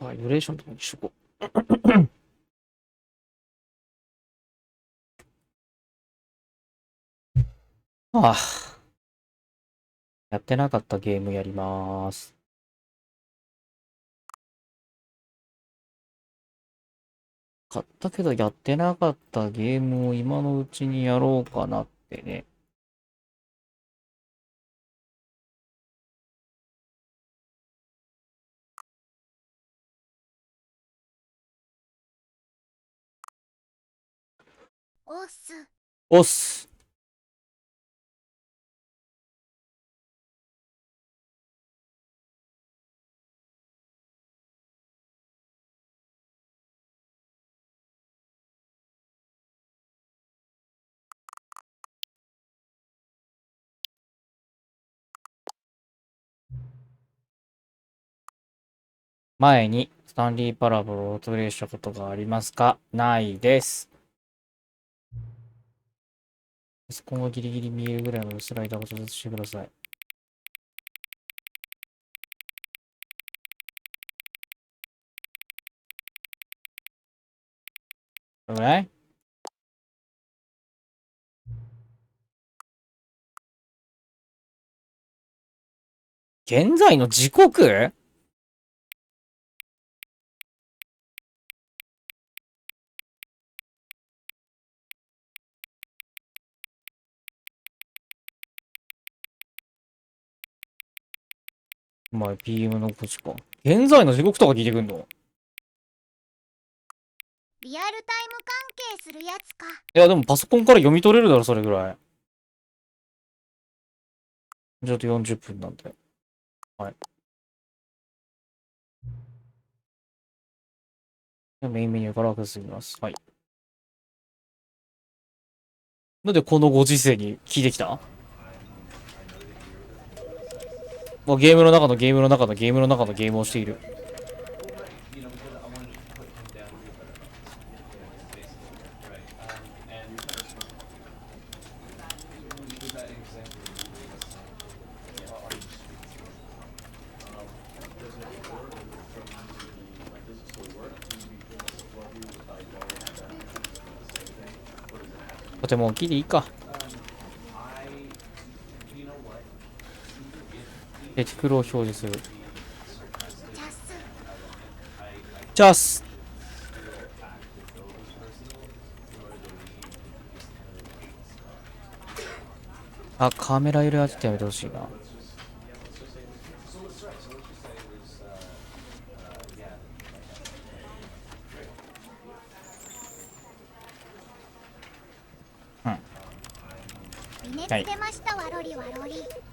バイブレーションとかにしとこう。ああ。やってなかったゲームやります。買ったけどやってなかったゲームを今のうちにやろうかなってね。おっす。前にスタンリーパラボルをプレイしたことがありますか？ないです。パソコンがギリギリ見えるぐらいのスライダーを調節してください。これぐらい？現在の時刻？お前 PM の5時か。現在の時刻とか聞いてくんの？リアルタイム関係するやつか。いやでもパソコンから読み取れるだろ、それぐらい。ちょっと40分なんで。はい。メインメニューから進みます。はい。なんでこのご時世に聞いてきた？もうゲームの中のゲームの中のゲームの中のゲームをしている。とても大きいでいいか。レティクルを表示する。チャス。あ、カメラ入れはちょっとやめてほしいな。うん。はい。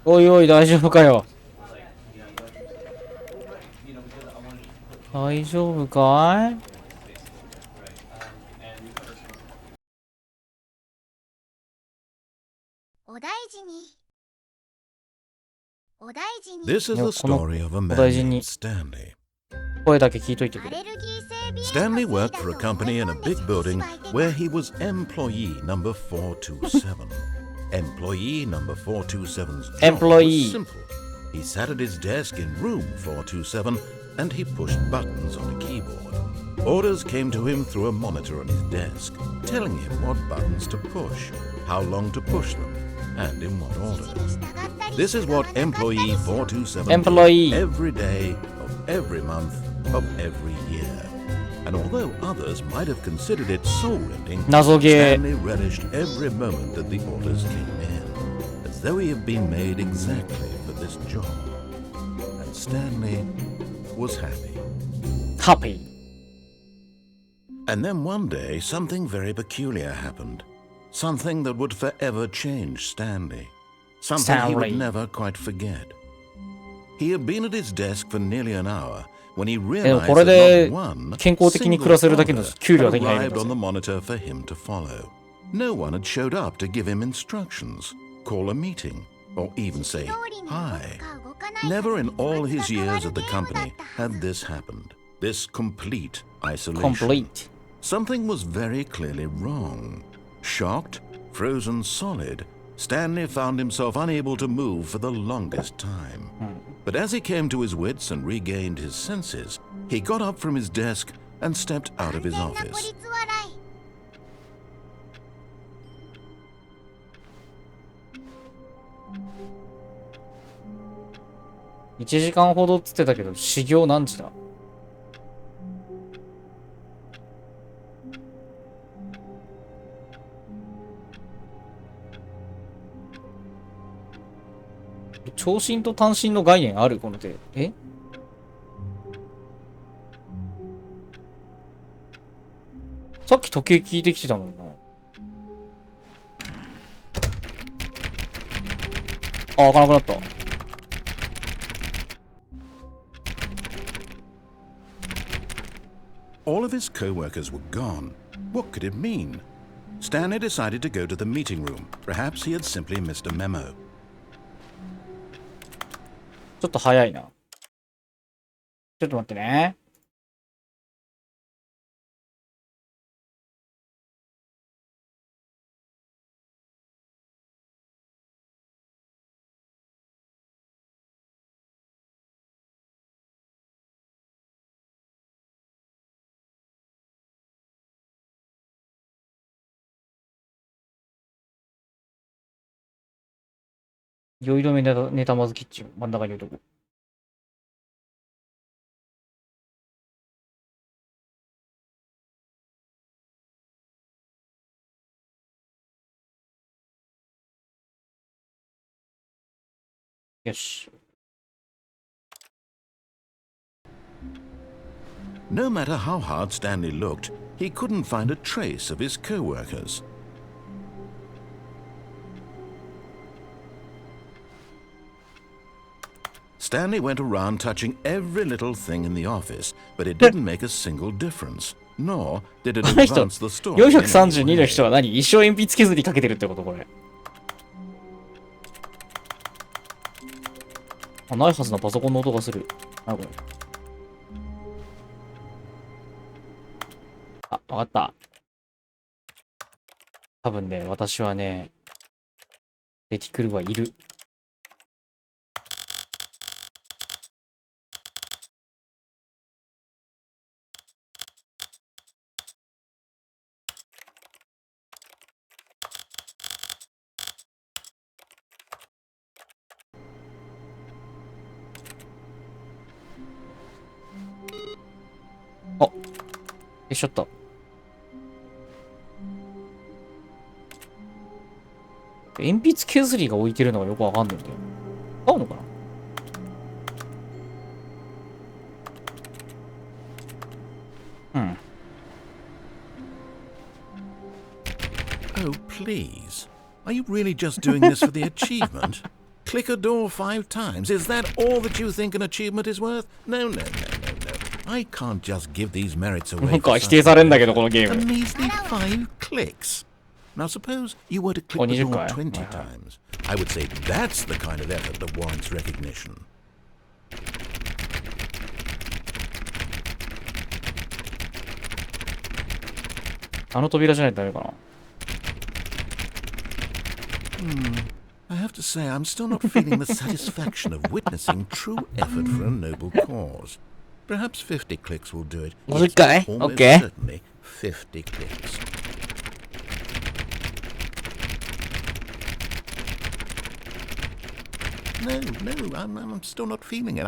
おいおい、大丈夫かよ。大丈夫かい？お大事に。お大事に。 This is the story of a man named Stanley. 声だけ聞いといてくれ。Stanley worked for a company in a big building where he was employee number 427. Employee number 427's job was simple. He sat at his desk in room 427 and he pushed buttons on a keyboard. Orders came to him through a monitor on his desk, telling him what buttons to push, how long to push them, and in what order. This is what employee 427 did every day of every month of every year. And although others might have considered it soul-rending, Stanley relished every moment that the orders came in, as though he had been made exactly for this job. And Stanley was happy. Happy. And then one day, something very peculiar happened. Something that would forever change Stanley. Something he would never quite forget. He had been at his desk for nearly an hour when he realized that not one single order had arrived on the monitor for him to follow. No one had showed up to give him instructions, call a meeting, or even say hi. Never in all his years at the company had this happened. This complete isolation. Something was very clearly wrong. Shocked, frozen solid, Stanley found himself unable to move for the longest time. But as he came to his wits and regained his senses, He got up from his desk and stepped out of his 完全な孤 office. 立笑い。1時間ほどっつってたけど、始業何時だ？長針と短針の概念あるこの手。さっき時計聞いてきてたのにな。あ、開かなくなった。All of his co-workers were gone. What could it mean? Stanley decided to go to the meeting room. Perhaps he had simply missed a memo. ちょっと早いな。ちょっと待ってね。酔い止めネタまずキッチン真ん中に置いとく。よし。No matter how hard Stanley looked, he couldn't find a trace of his co-workers. Stanley went around touching every little thing in the office, but it didn't make a single difference, nor did it この人、 advance the story. in any 432の way. 人は何？一生鉛筆削りかけてるってことこれ。あ、ないはずなパソコンの音がする。なこれ。あ、わかった。多分ね、私はね、レティクルはいる。あ、しちゃった。鉛筆削りが置いてるのがよくわかんないんだよ。合うのかな？うん。Oh, please. Are you really just doing this for the achievement? Click a door 5 times. Is that all that you think an achievement is worth? No, no, no, no, no. I can't just give these merits な away んか for 否定されんだけど、この a ゲーム。 measly 5 clicks. Now suppose you were to click the 20 door 回。 20 times. I would say that's the kind of effort that warrants recognition. あの扉じゃないとダメかな。I have to say, I'm still not feeling the satisfaction of witnessing true effort for a noble cause. Perhaps 50 clicks will do it. Yes, Okay, almost okay. certainly 50 clicks. No, I'm still not feeling it.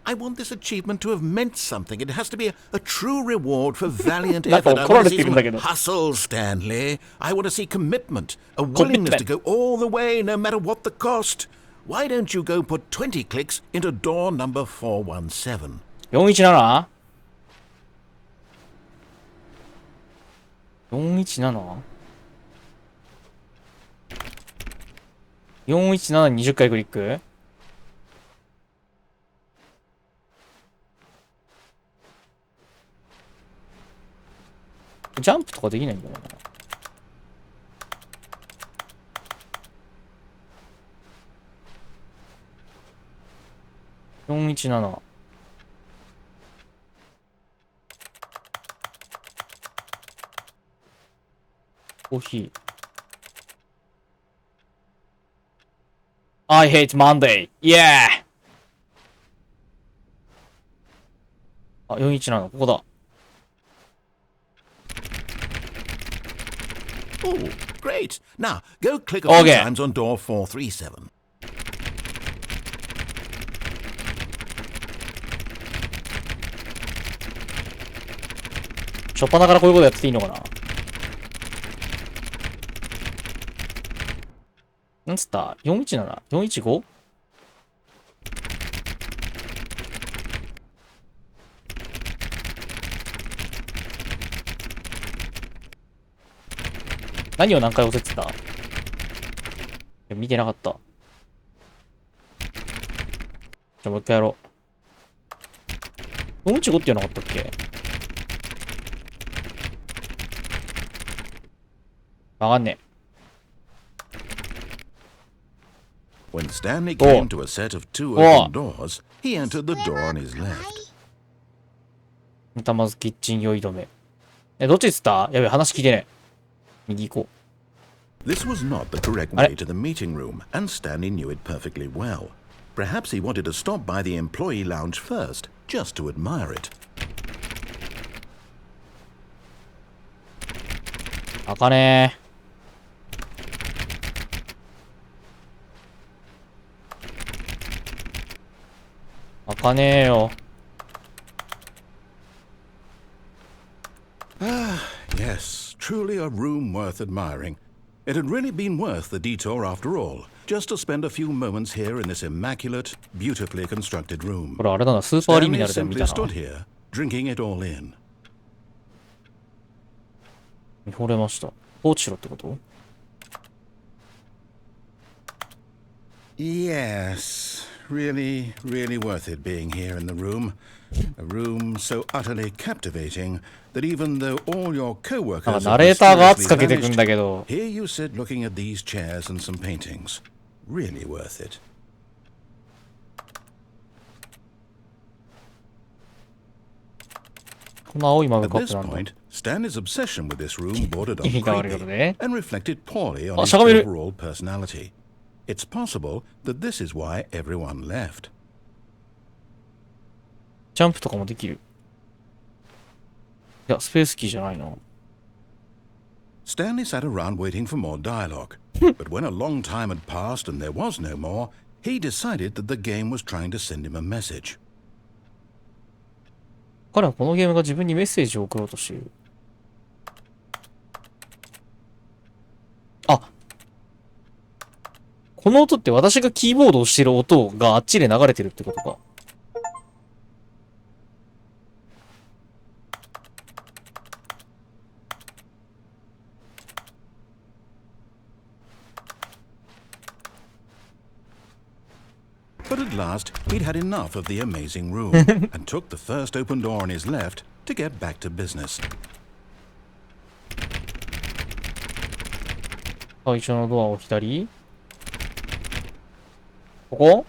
I want this achievement to have meant something. It has to be a true reward for valiant なんか effort. I 怒ら want れ to て see るんだけど。 some hustle, Stanley. I want to see commitment, a willingness to go all the way, no matter what the cost. Why don't you go put 20 clicks into door number 417? 417？ 417？ 417に20回クリック？ジャンプとかできないんだよな。417。コーヒー。I hate Monday. Yeah! あ、417、ここだ。Oh, great. Now, go click a few Okay. times on door 437. しょっぱなからこういうことやってていいのかな。なんつった ?417、415? 何を何回押せって言った？見てなかった。じゃあもう一回やろう。415って言わなかったっけ？わかんねえ。When Stanley came to a set of 2 open doors, he entered the door on his left. まずキッチン酔い止め。どっちっつった？やべえ、話聞いてねえ。右行こう。 This was not the correct way to the meeting room, and Stanley knew it perfectly well. Perhaps he wanted to stop by the employee lounge first, just to admire it. 開かねえ。開かねえよ。Yes, truly a room worth admiring. It had really been worth the detour after all, just to spend a few moments here in this immaculate, beautifully constructed room. これあれだな、スーパーリミナ Stanley ルで見 simply た stood な。 here, drinking it all in. 見惚れました。放置しろってこと？ Yes, really, really worth it being here in the room. A room so utterly captivating that even though all your なん co-workers か have ナレーターが圧 mysteriously かけてくん vanished, だけど。 here you sit looking at these chairs and some paintings. Really worth it. この青いマグ At カッ this プなんだ。 point, Stanley's obsession with this room bordered on 意味が悪いこと creepy ね。 and reflected poorly on あ、 his しゃがめる。 overall personality. It's possible that this is why everyone left. ジャンプとかもできる。いや、スペースキーじゃないな。Stanley sat around waiting for more dialogue. But when a long time had passed and there was no more, he decided that the game was trying to send him a message. 彼はこのゲームが自分にメッセージを送ろうとしている。あ、この音って私がキーボードをしてる音があっちで流れてるってことか。But at last, he'd had enough of the amazing room and took the first open door on his left to get back to business. 最初のドアを左。ここ？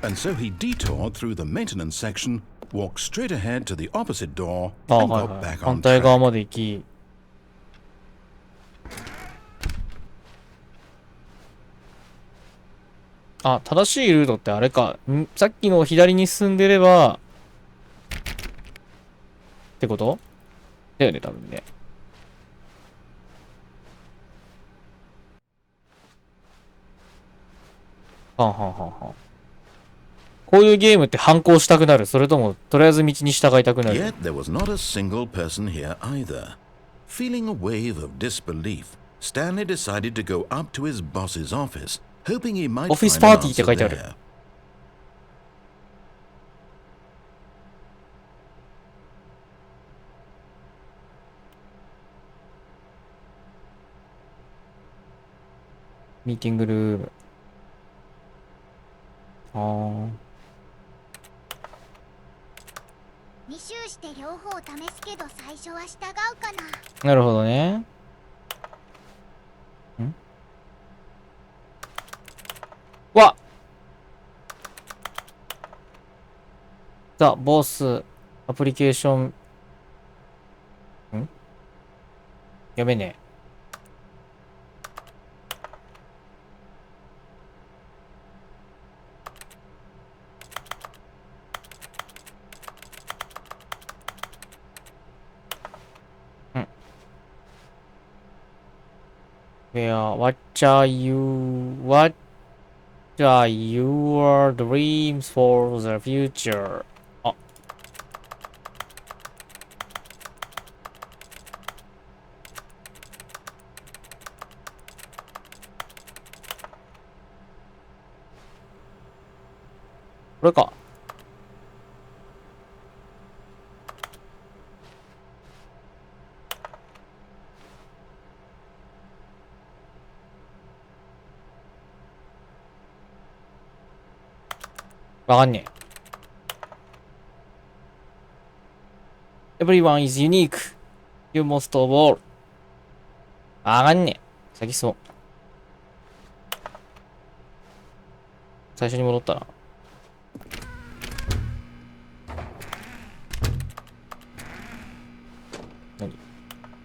And so he detoured through the maintenance section, walked straight ahead to the opposite door, あ、 and はい got はい。 back 反 on 対側 track. まで行き。あ、正しいルートってあれか。さっきの左に進んでれば、ってことだよね、多分ね。はんはんはんはん。こういうゲームって反抗したくなる？それとも、とりあえず道に従いたくなる？ Yet there was not a single person here either. Feeling a wave of disbelief, Stanley decided to go up to his boss's office, hoping he might Office find an party って answer 書いてある。 there. ミーティングルーム。あー。 2周して両方試すけど最初は従うかな。なるほどね。んわっザ・ボスアプリケーション読めねえ。What are your dreams for the future? あ。これか。わかんねえ。Everyone is unique. You most of all. わかんねえ。先そう。最初に戻ったな。何？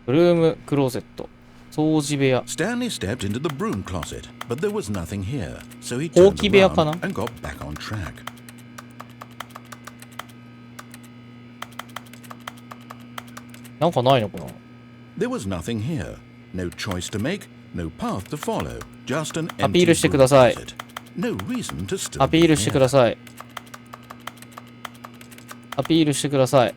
ブルームクローゼット。掃除部屋。Stanley stepped into the broom closet, but there was nothing here, so he ほう turned き部屋か around な？ and got back on track. なんかないのかな？ There was nothing here. No choice to make, no path to follow. Just an アピー empty ルしてく broom ださい。 closet. No reason to still アピー be ルしてくだ here. さい。アピールしてください。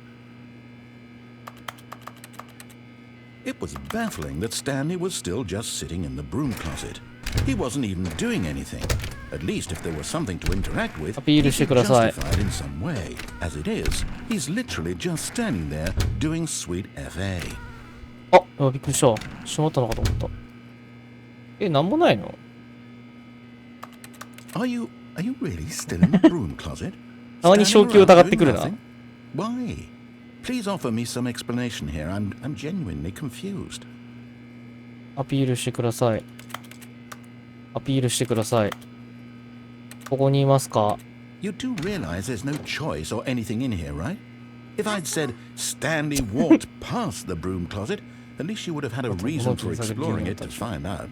It was baffling that Stanley was still just sitting in the broom closet. He wasn't even doing anything. At least if there was something to interact with, アピール he して could ください。 justify it in some way. As it is, he's literally just standing there doing sweet FA. びっくりした。閉まったのかと思った。なんもないの？ Are you really still in the broom closet? たまに正気を疑ってくるな。 Standing around doing nothing? Why? Please offer me some explanation here. I'm genuinely confused. アピールしてください。アピールしてください。ここにいますか？ You do realize there's no choice or anything in here, right? If I'd said Stanley walked past the broom closet, at least you would have had a reason for exploring it to find out.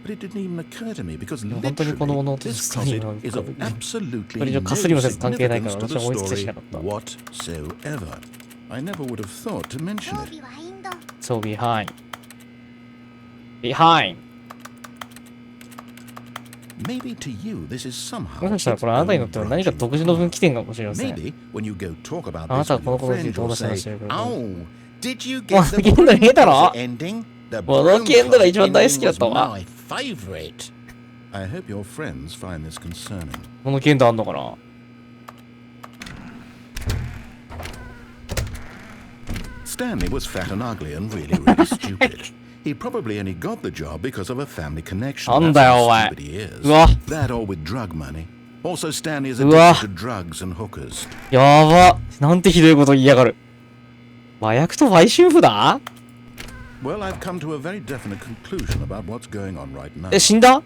But it didn't even occur to me because 本当にこの物 literally 音 this ストーリー closet の is of absolutely これ以上 no かすりもせず関係ないから significance to 私 the は思いついてし story なかった。whatsoever. I never would have thought to mention 装 it. 備はインド So behind. Behind. Maybe to you this is somehow もしかしたらこれあなたにとっては何か独自の分岐点かもしれません。 Maybe when you go talk about あな this たは with この your ことについ friend, て you'll 話してま say, したけど。 "Oh, did you わ get the 現代見えたろ？ ending? The この件度が一番大好きだったわ。 my favorite." I hope your friends find this concerning. この件度あんのかな？ Stanley was fat and ugly and really stupid. He probably only got the job because of a family connection. なん That's だよ、 how お前。 stupid he is. うわ、 That or with drug money. Also, Stanley is うわ。 addicted to drugs and hookers. やば。なんてひどいこと言いやがる。麻薬と売春婦だ？ Well, I've come to a very definite conclusion about what's going on right now. 死んだ？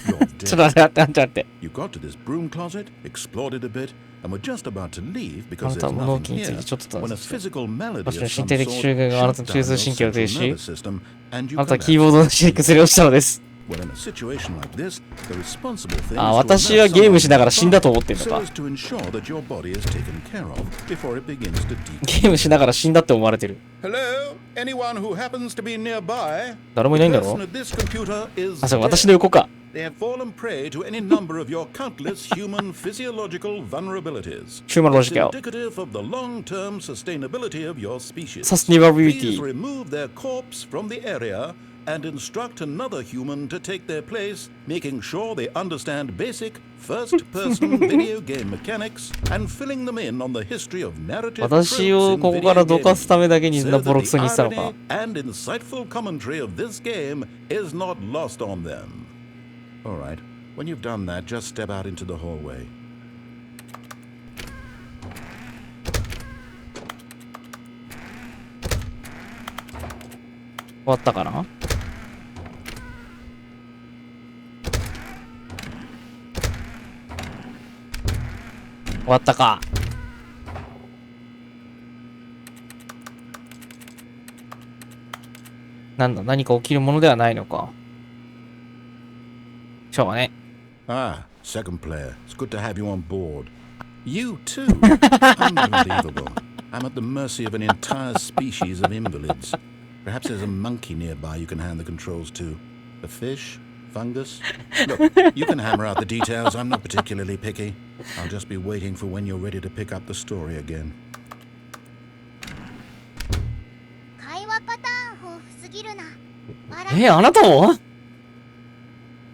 You're ちょっ dead. と待って、待って。 You got to this broom closet, explored it a bit, and were just about to leave あ because なた there's は物 nothing 置につい here てちょっと when a 話して。 physical melody 私 of の some 身体的 sort 習慣があなた shut の中 down 枢 your 神経を停 central 止 nervous system and あ you なたは collapsed. キーボードの下に崩れ落ちたのです。 Well, in a situation like this, the responsible thing is あ、 to 私は alert ゲームしなが someone ら死んだと思ってんの so か。 as to ensure that your body is taken care of before it begins to ゲームしながら死んだって思われてる。 Hello? Anyone who happens to be nearby? 誰もいないんだ The ろ？ person at this computer is あ、そう、 dead. 私の横か。 They have fallen prey to any number of your countless human physiological vulnerabilities. Humological. It's indicative of the long-term sustainability of your species. Sustainability. Please remove their corpse from the area and instruct another human to take their place, making sure they understand basic first-person video game mechanics and filling them in on the history of narrative 私 tropes を in ここ video からどかす gaming. ためだけに So ボ that ロクソに言ってたの the か。 irony and insightful commentary of this game is not lost on them. All right, when you've done that, just step out into the hallway. 終わったかな？終わったか。なんだ、何か起きるものではないのか。しょうがね。 Ah, second player. It's good to have you on board. You too. Unbelievable. I'm at the mercy of an entire species of invalids. Perhaps there's a monkey nearby you can hand the controls to. A fish? Fungus? Look, you can hammer out the details. I'm not particularly picky. I'll just be waiting for when you're ready to pick up the story again. 会話パターン豊富すぎるな。あなたも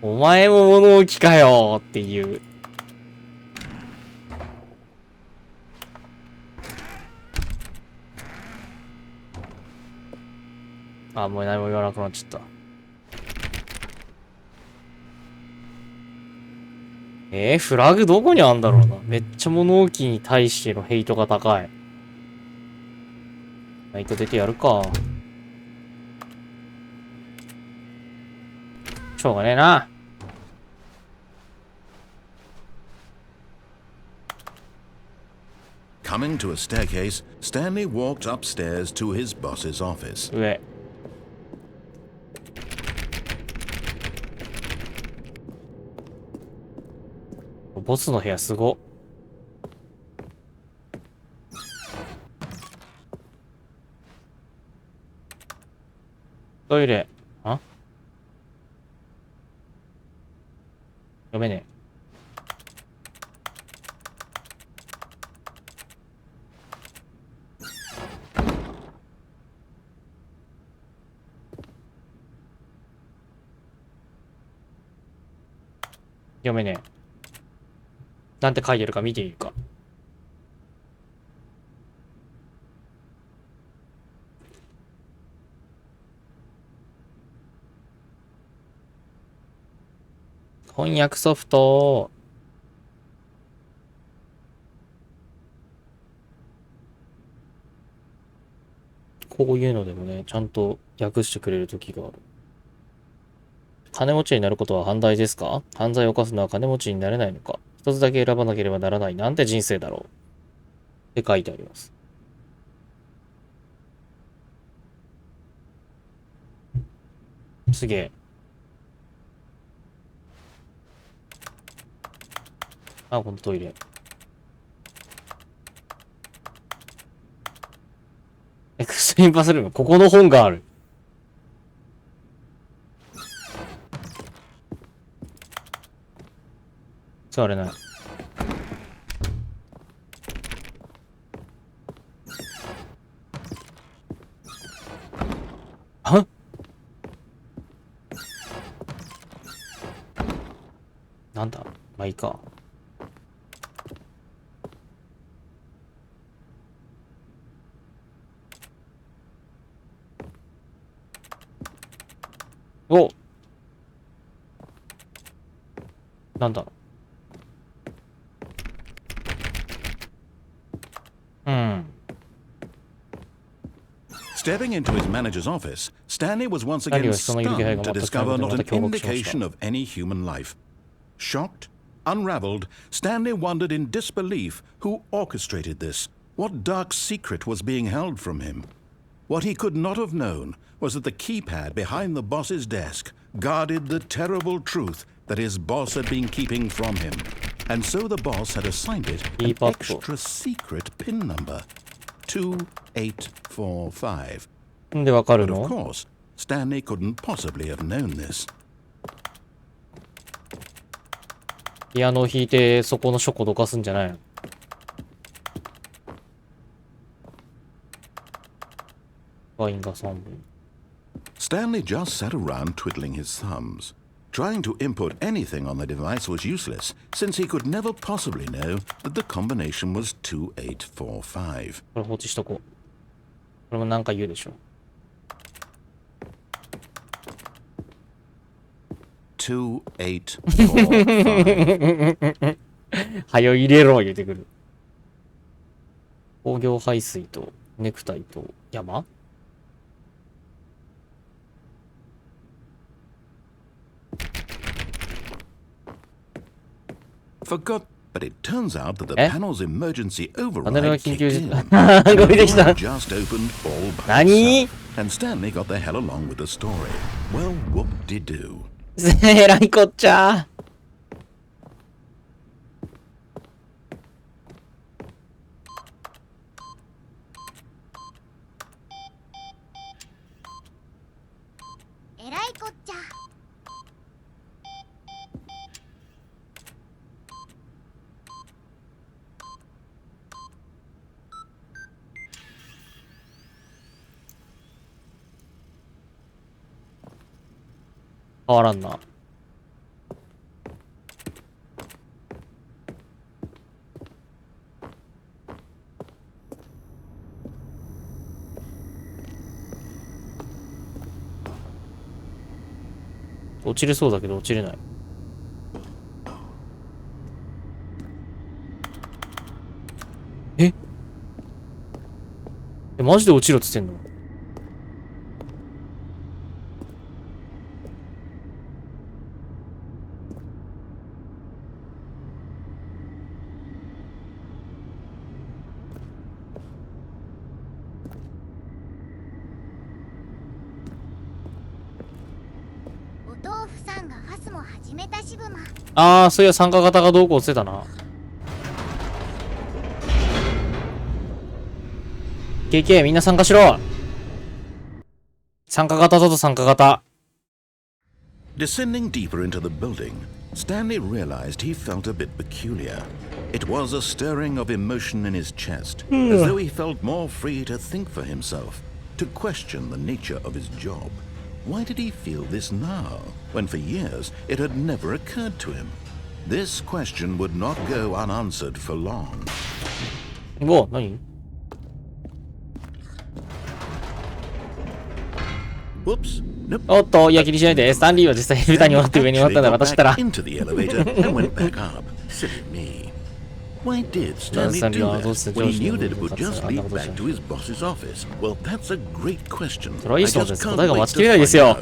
お前も物置かよっていう。あ、もう何も言わなくなっちゃった。フラグどこにあんだろうな。めっちゃ物置に対してのヘイトが高い。ナイト出てやるか。しょうがねえな。Coming to a staircase, Stanley walked upstairs to his boss's office. 上。ボスの部屋すご。トイレ。あ？読めねえ。読めねえ。なんて書いてるか見ていいか。翻訳ソフト。こういうのでもね、ちゃんと訳してくれるときがある。金持ちになることは犯罪ですか？犯罪を犯すのは金持ちになれないのか？一つだけ選ばなければならない。なんて人生だろう。って書いてあります。すげえ。あ、このトイレ。エクストリームパスルーム。ここの本がある。座れない。は？なんだ？まあいいか。お！なんだ？Stepping into his manager's office, Stanley was once again stunned to discover not an indication of any human life. Shocked, unraveled, Stanley wondered in disbelief who orchestrated this. What dark secret was being held from him? What he could not have known was that the keypad behind the boss's desk guarded the terrible truth that his boss had been keeping from him. And so the boss had assigned it an extra secret PIN number. 2845. んでわかる But の？ of course, Stanley couldn't possibly have known this. ピアノを弾いてそこの書庫どかすんじゃないの？ワインが3本。Stanley just sat around twiddling his thumbs. Trying to input anything on the device was useless, since he could never possibly know that the combination was 2845. これ放置しとこう。これもなんか言うでしょ。2845. はよ入れろ言うてくる。工業排水とネクタイと山？ Forgot, but it turns out that the panel's emergency パネルが override 緊 kicked 急事 in. 態。動いてき The た。 door just opened all by 何？ itself, and Stanley got the hell along with the story. Well, whoop-de-doo. えらいこっちゃ。えらいこっちゃ。変わらんな。落ちれそうだけど落ちれない。マジで落ちろって言ってんの？お豆腐さんがファスも始めたしぶま。あー、そういや参加型がどうこうってたな。KK みんな参加しろ。参加型だと参加型。Descending deeper into the building, Stanley realized he felt a bit peculiar. It was a stirring of emotion in his chest, as though he felt more free to think for himself, to question the nature of his job. Why did he feel this now, when for years it had never occurred to him? This question would not go unanswered for long. お、何？ Whoops. Nope. おっと、いや気にしないで。スタンリーは実際エレベーターに乗って上に乗ったんだ。渡したら。 into the elevator and went back up. Silly me. Why did Stanley do that when he knew that it would just lead back to his boss's office? Well, that's a great question. それはいい質問 I で just す。 can't 答えが wait 待ち to きれないです find よ。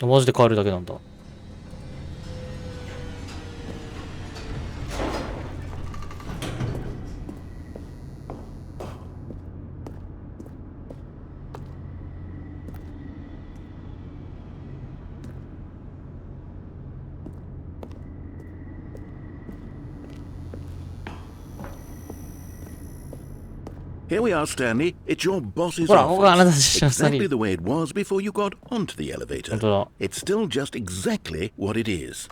out. マジで変わるだけなんだ。Here we are, Stanley. It's your boss's ほら、ここがあなたたちのスタン office. リ Exactly ー。 the way it was before you got onto the elevator. 本当だ。 It's still just exactly what it is.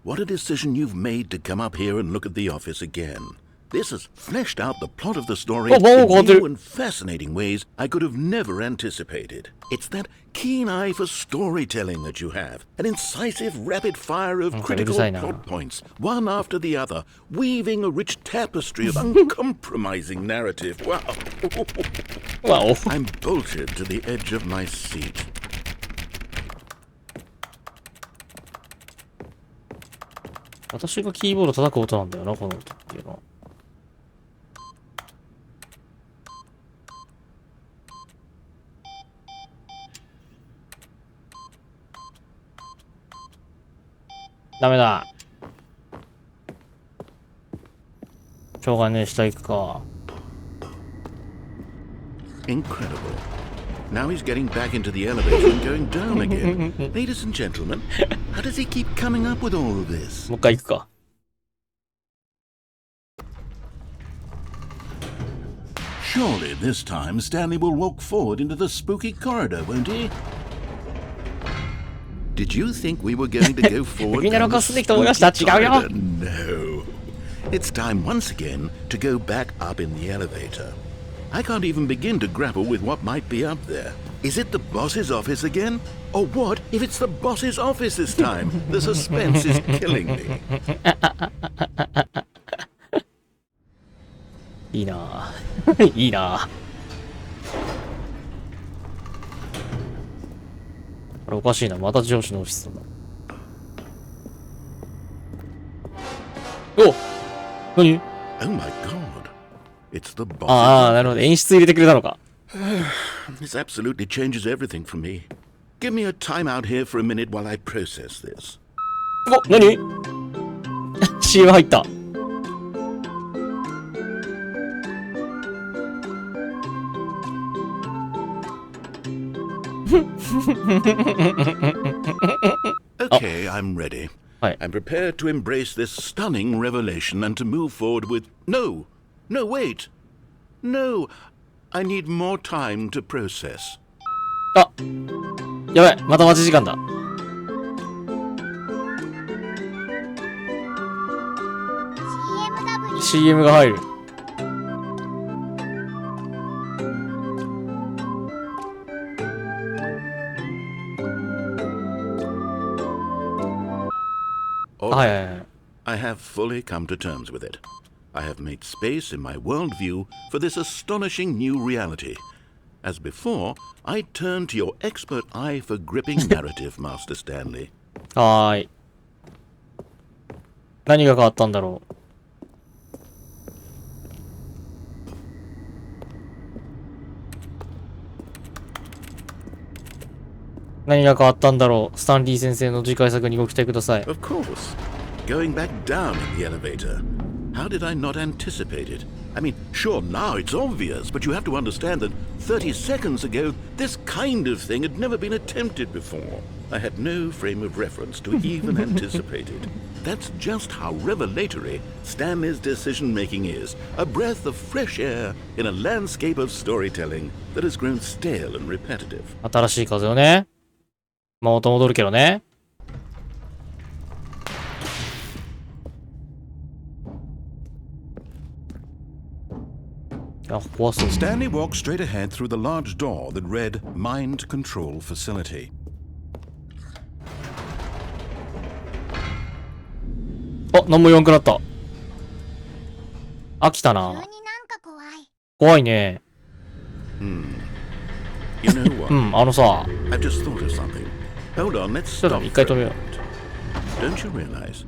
What a decision you've made to come up here and look at the office again. This has fleshed out the plot of the story in new and fascinating ways I could have never anticipated. It's that keen eye for storytelling that you have, an incisive rapid fire of critical plot points, one after the other, weaving a rich tapestry of uncompromising narrative. Wow. Wow. I'm bolted to the edge of my seat. 私がキーボード叩く音なんだよな、この音っていうのは。ダメだ。しょうがねえ、下行くか。Incredible. Now he's getting back into the elevator and going down again. Ladies and gentlemen, how does he keep coming up with all of this? もう一回行くか。Surely this time Stanley will walk forward into the spooky corridor, won't he? Did you think we were going to go forward? みんなの顔進んでいくと思いました。違うよ。 No. It's time once again to go back up in the elevator. I can't even begin to grapple with what might be up there. Is it the boss's office again? Or what if it's the boss's office this time? The suspense is killing me. いいなぁ。いいなぁ。あれおかしいな。また上司のオフィスだな。お！何？ Oh my god. It's the boss's ああ、なるほど。演出入れてくれたのか。This absolutely changes everything for me. Give me a time out here for a minute while I process this. お、何？ CM 入った。Okay, I'm ready. はい。 I'm prepared to embrace this stunning revelation and to move forward with... No! No, wait! No! I need more time to process. あ、やばい。また待ち時間だ。CM が入る。All はい right. はいはい。I have fully come to terms with it. I have made space in my worldview for this astonishing new reality. As before, I turn to your expert eye for gripping narrative, Master Stanley. はーい。何が変わったんだろう。何が変わったんだろう。スタンリー先生の次回作にご期待ください。Of course. Going back down in the elevator. How did I not anticipate it? I mean, sure, now it's obvious, but you have to understand that 30 seconds ago, this kind of thing had never been attempted before. I had no frame of reference to even anticipate it. That's just how revelatory Stanley's decision-making is. A breath of fresh air in a landscape of storytelling that has grown stale and repetitive. 新しい風をね。まあ音戻るけどね。あ、怖そう。Stanley walked straight ahead through the large door that read Mind Control Facility. あ、何も言わんくなった。飽きたな。急になんか怖い。怖いね。You know what? うん、あのさ。 I've just thought of something. Hold on, let's ちょっと stop 一回 for 止め a よう。 moment. Don't you realize?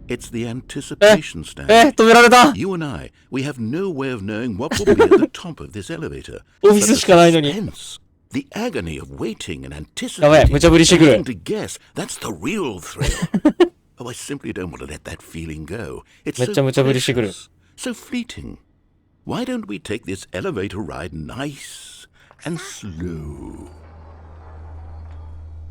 It's the anticipation stand. 止められた。 You and I, we have no way of knowing what will be at the top of this elevator. オフィスしかないのに。 Suspense, the agony of waiting and やばい、 anticipating, 無茶ぶりしてくる。 trying to guess, that's the real thrill. Oh, I simply don't want to let that feeling go. It's めっちゃ so 無茶ぶりしてくる。 precious, so fleeting. Why don't we take this elevator ride nice and slow?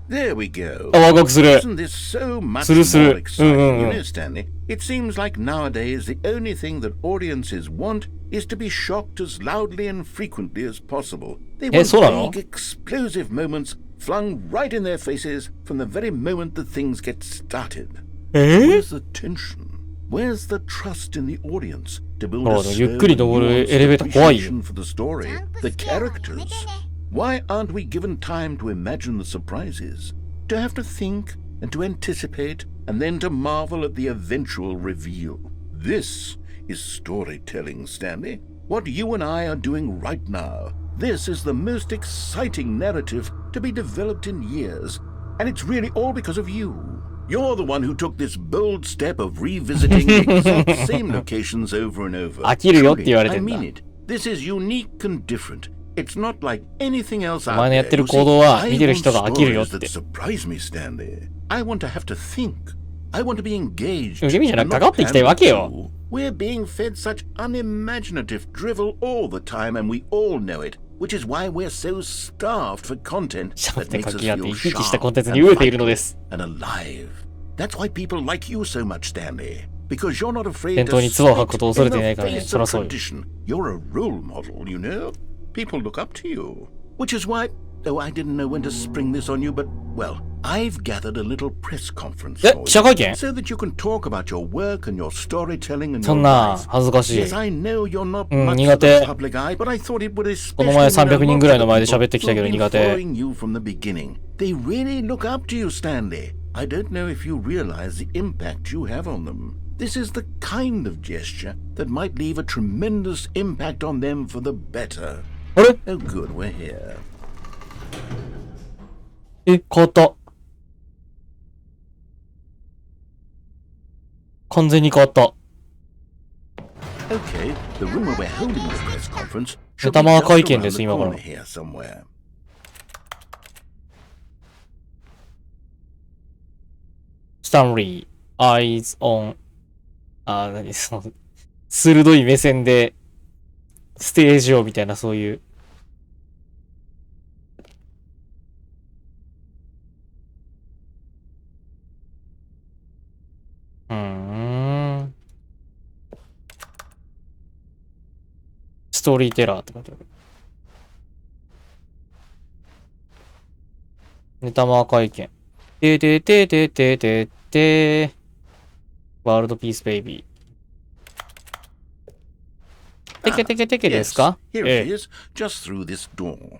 There we go. あ、ワクワクする。 Isn't this so much するす more る。exciting? You know, Stanley, it seems like nowadays the only thing that audiences want is to be shocked as loudly and frequently as possible. They want そうなの？ big, explosive moments flung right in their faces from the very moment that things get started. Where's the tension? Where's the trust in the audience to build a slow, ゆっくり登るエレベーター怖いよ。 appreciation for the story, the characters? Why aren't we given time to imagine the surprises? To have to think and to anticipate and then to marvel at the eventual reveal. This is storytelling, Stanley. What you and I are doing right now. This is the most exciting narrative to be developed in years. And it's really all because of you. You're the one who took this bold step of revisiting the exact same locations over and over. 飽きるよって言われて I んだ。 mean it. This is unique and different. It's not like anything else お out 前のやって there. る行動は I 見てる want 人が飽きるよっ stories て。 that surprise me, Stanley. I want to have to think. I want to be engaged. 君じゃなく and か not かってきたいわけよ。 pander to. We're being fed such unimaginative drivel all the time, and we all know it. Which is why we're so starved for content しゃべっ that て makes 書 us き合って feel 生き生きしたコン sharp テンツに and 飢えているのです vital and alive. That's why people like you so mumuch, Stanley. Because you're not afraid 伝 to 統に唾を吐く spit ことを恐れ in てい the ないからね。 face そら of そうよ。 tradition. You're a role model, you know? People look up to you. Which is why, oh, I didn't know when to spring this on you, but, well, I've gathered a little press conference え、 for 記者 you. 会見 So that you can talk about your work and your storytelling and そ your んな life. 恥ずかしい。 Yes, I know you're not うん、 much 苦 of 手。 the public eye, but I thought it would この前 especially mean a 300人 lot ぐらい to の前で the 喋ってきたけど people 苦 who've 手。 been following you from the beginning. They really look up to you, Stanley. I don't know if you realize the impact you have on them. This is the kind of gesture that might leave a tremendous impact on them for the better. あれ Oh, good, we're here. え、変わった。完全に変わった。 Okay, the room where we're holding the press conference should be ネタマー just 会見 around です、 the 今から corner。here somewhere. Stanley, eyes on 何その、鋭い目線で、ステージをみたいな、そういう。ストーリーテラーって書いてある。ネタマー会見。てててててててワールドピースベイビー。てけてけてけですか？ Yes, here え it え。 is, just through this door.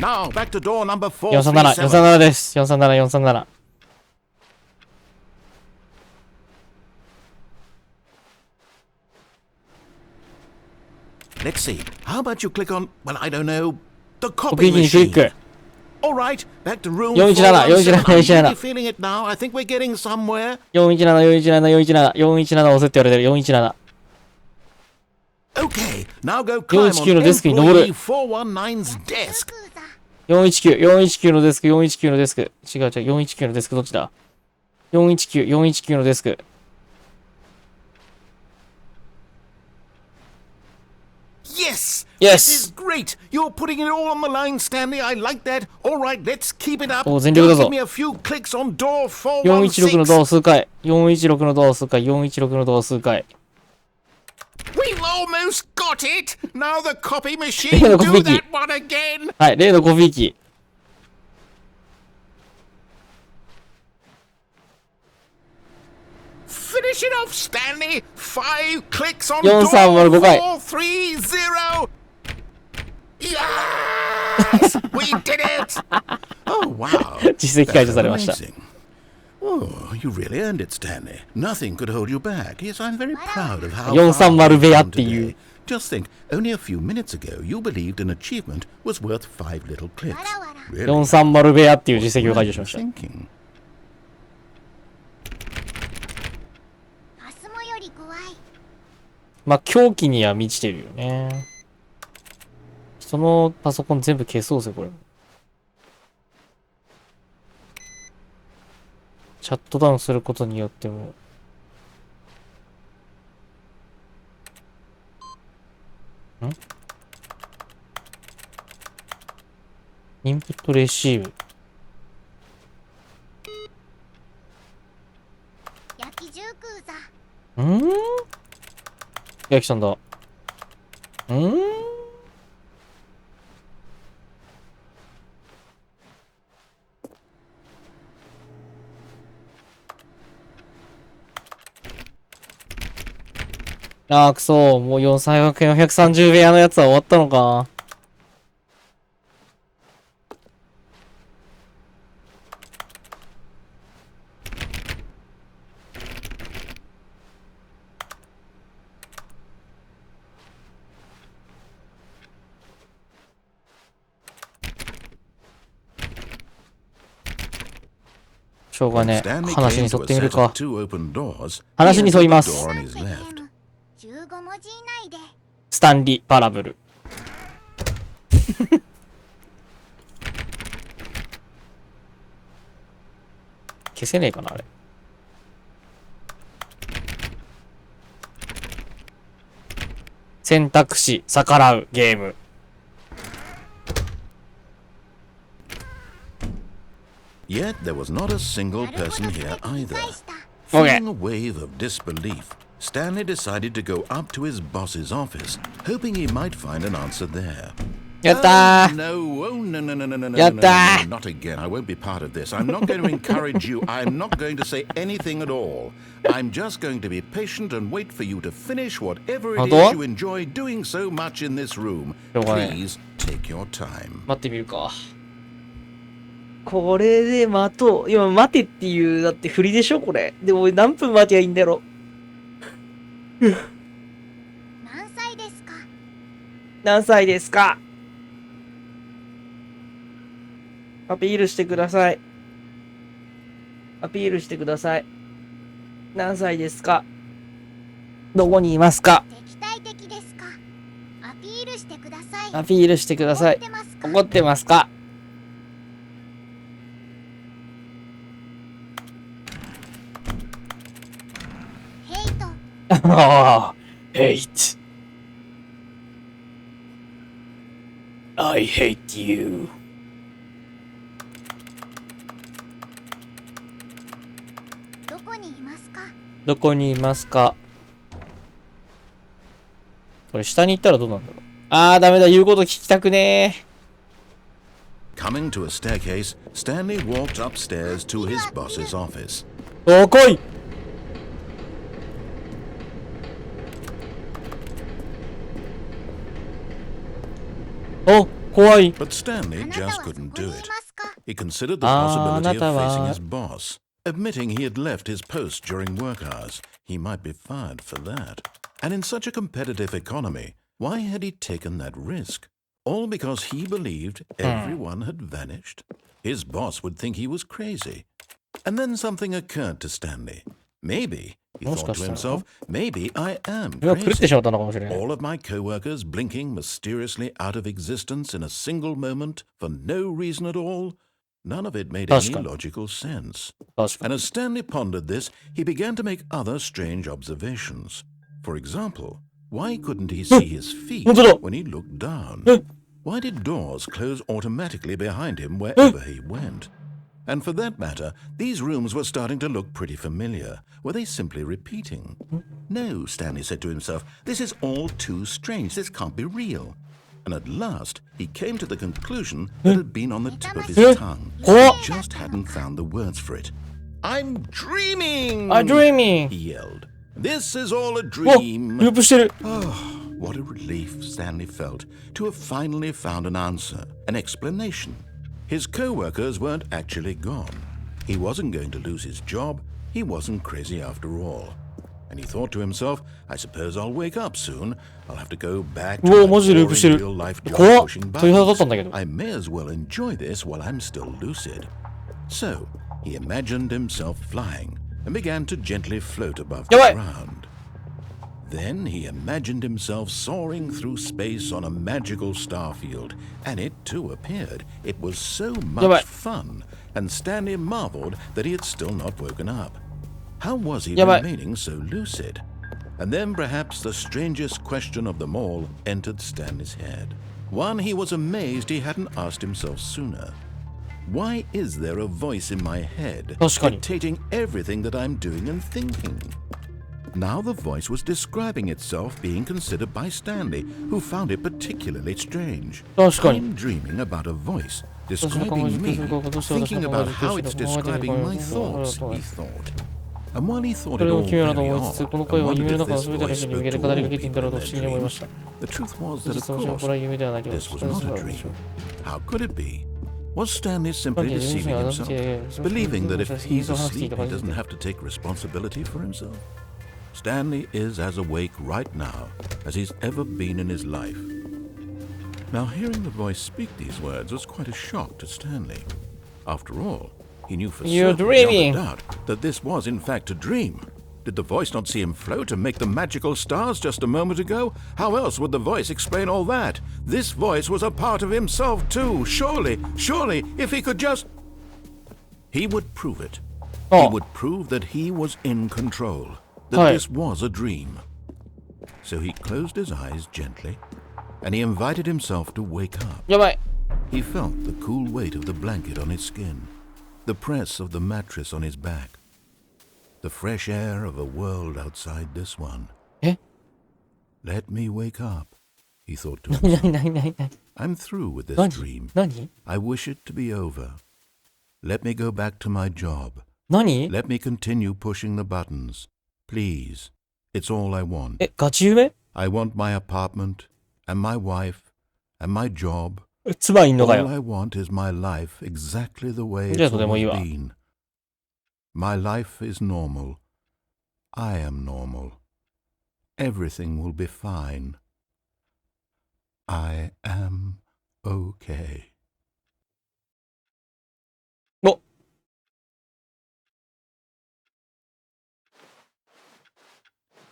Now, back to door number 437、 437. 437です。437、437。Let's see. How about you click on, well, I don't know, the コ copy ピー機にクリッ machine. ク。 All right, back to room 417 417. I'm 417 really feeling it now. I think we're getting somewhere. 417、417、417、417押せって言われてる。417。Okay, now go climb 419 on のデスクに登る。 employee 419's desk. クーザ419、419のデスク、419のデスク。違う違う、419のデスクどっちだ？ 419、419のデスク。Yes! Yes. This is great! You're putting it all on the line, Stanley. I like that. All right, let's keep it up. お、全力だ Just ぞ。 give me a few clicks on door 416のドア 416. を数回。416のドアを数回。416のドアを数回。 We've almost got it! Now the copy machine. 例のコピ Do ー機。 that one again. はい、例のコピー機。Finish it off, Stanley. 5 clicks on 4 door 3 5回。 430. Yes! We did it! Oh, wow. 実績解除されま That's した。 amazing. Oh, you really earned it, Stanley. Nothing could hold you back. Yes, I'm very proud of how 430 far 部 you've 屋っ come ていう today. Just think, only a few minutes ago, you believed an achievement was worth 5 little clicks. Really? 430部屋っていう実績を解除しま What し were た。 you thinking? パスモより怖い。まあ、狂気には満ちてるよね。そのパソコン全部消そうぜ、これ。シャットダウンすることによっても。インプットレシーブ。焼き銃クーザ焼きさんだ。あーくそ、もう430部屋のやつは終わったのか。しょうが When ねえ。 Stanley 話に came 沿 to っ a てみる set of か。 two open doors, 話 he に entered 沿い the ます door on なん his てゲ left. ーム15文字以内でスタンリー・パラブル。消せねえかな、あれ。選択肢、逆らうゲーム。Yet there was not a single なるほ person ど here それ理 either. 解した Okay. Feeling a wave of disbelief, Stanley decided to go up to his boss's office, hoping he might find an answer there. やったー Oh, no, oh, no, no, no, no, no, no, no, no, no, やったー no, not again. I won't be part of this. I'm not going to encourage you. I'm not going to say anything at all. I'm just going to be patient and wait for you to finish whatever it 本当 is you enjoy doing so much in this room. しょうがない Please take your time. 待ってみるか。これで待とう。今、待てっていう、だって振りでしょこれ。でも何分待てばいいんだろう。何歳ですか何歳ですか？アピールしてください。アピールしてください。何歳ですか？どこにいますか？敵対的ですかアピールしてくださいアピールしてください。怒ってますか怒ってますか？ヘイトああ、hate. I hate you. どこにいますかどこにいますか？これ下に行ったらどうなんだろう。あーダメだ、言うこと聞きたくね Coming to a staircase, Stanley walked upstairs to his boss's office. ー。おー来い。お、怖い。 But Stanley あなた just はそこ couldn't に do い it. ますか？ He considered the あ possibility なた of は facing his boss, admitting he had left his post during work hours. He might be fired for that. And in such a competitive economy, why had he taken that risk? All because he believed everyone had vanished? His boss would think he was crazy. And then something occurred to Stanley. Maybe, he thought to himself, maybe I am 自分は狂って crazy. しまったのかもしれない。 All of my coworkers blinking mysteriously out of existence in a single moment for no reason at all? None of it made any 確かに。 logical sense. 確か And に。 as Stanley pondered this, he began to make other strange observations. For example, why couldn't he see his feet 本当だ。 when he looked down? え Why did doors close automatically behind him wherever he went? And for that matter, these rooms were starting to look pretty familiar. Were they simply repeating? No, Stanley said to himself, this is all too strange. This can't be real. And at last, he came to the conclusion that had been on the tip of his tongue. What? He just hadn't found the words for it. I'm dreaming! I'm dreaming! He yelled. This is all a お、 dream. ループしてる。 Oh, what a relief Stanley felt to have finally found an answer, an explanation. His co-workers weren't actually gone. He wasn't going to lose his job. He wasn't crazy after all. And he thought to himself, I suppose I'll wake up soon. I'll have to go back to う my お、マジでループしてる。 boring real-life job 怖っ。 pushing 鳥肌立ったん buttons. だけど。 I may as well enjoy this while I'm still lucid. So, he imagined himself flying and began to gently float above the やばい。 ground. Then he imagined himself soaring through space on a magical starfield, and it too appeared. It was so much fun, and Stanley marveled that he had still not woken up. How was he remaining so lucid? And then perhaps the strangest question of them all entered Stanley's head. One he was amazed he hadn't asked himself sooner. Why is there a voice in my head 確かに。 dictating everything that I'm doing and thinking? Now the voice was describing itself being considered by Stanley, who found it particularly strange. 確かに。 I'm dreaming about a voice describing me, thinking about how it's describing my thoughts, he thought. And while he thought そ it れ all を奇妙なと very 思いつつ、 odd, この and 声は wondered 夢の if 中の this 全ての voice 人に向 spoke けて to 語り all かけてい people たろう in と不 their 思議に思いまし dreams. た。 The truth was 事 that, 実 of 上、こ course, れは夢ではなく、 this was それ not は a そうでし dream. ょう。 How could it be? Was Stanley まあ simply 自分自 deceiving 身が himself, believing that if 自分 he's と話してい asleep, た he 感じ doesn't で。 have to take responsibility for himself? Stanley is as awake right now as he's ever been in his life. Now, hearing the voice speak these words was quite a shock to Stanley. After all, he knew for You're certain, beyond dreaming. a doubt, that this was in fact a dream. Did the voice not see him float and make the magical stars just a moment ago? How else would the voice explain all that? This voice was a part of himself too. Surely, if he could just... He would prove it. He Oh. would prove that he was in control, that Hi. this was a dream. So he closed his eyes gently, and he invited himself to wake up. やばい。 He felt the cool weight of the blanket on his skin, the press of the mattress on his back, the fresh air of a world outside this one. え Let me wake up, he thought to 何 himself. 何何何 I'm through with this 何 dream. 何 I wish it to be over. Let me go back to my job. 何 Let me continue pushing the buttons. Please. It's all I want. え、ガチ夢 I want my apartment, and my wife, and my job. 妻いんのか All よ。 I want is my life exactly the way じゃあ it's とてもいい always わ。 been. My life is normal. I am normal. Everything will be fine. I am okay. お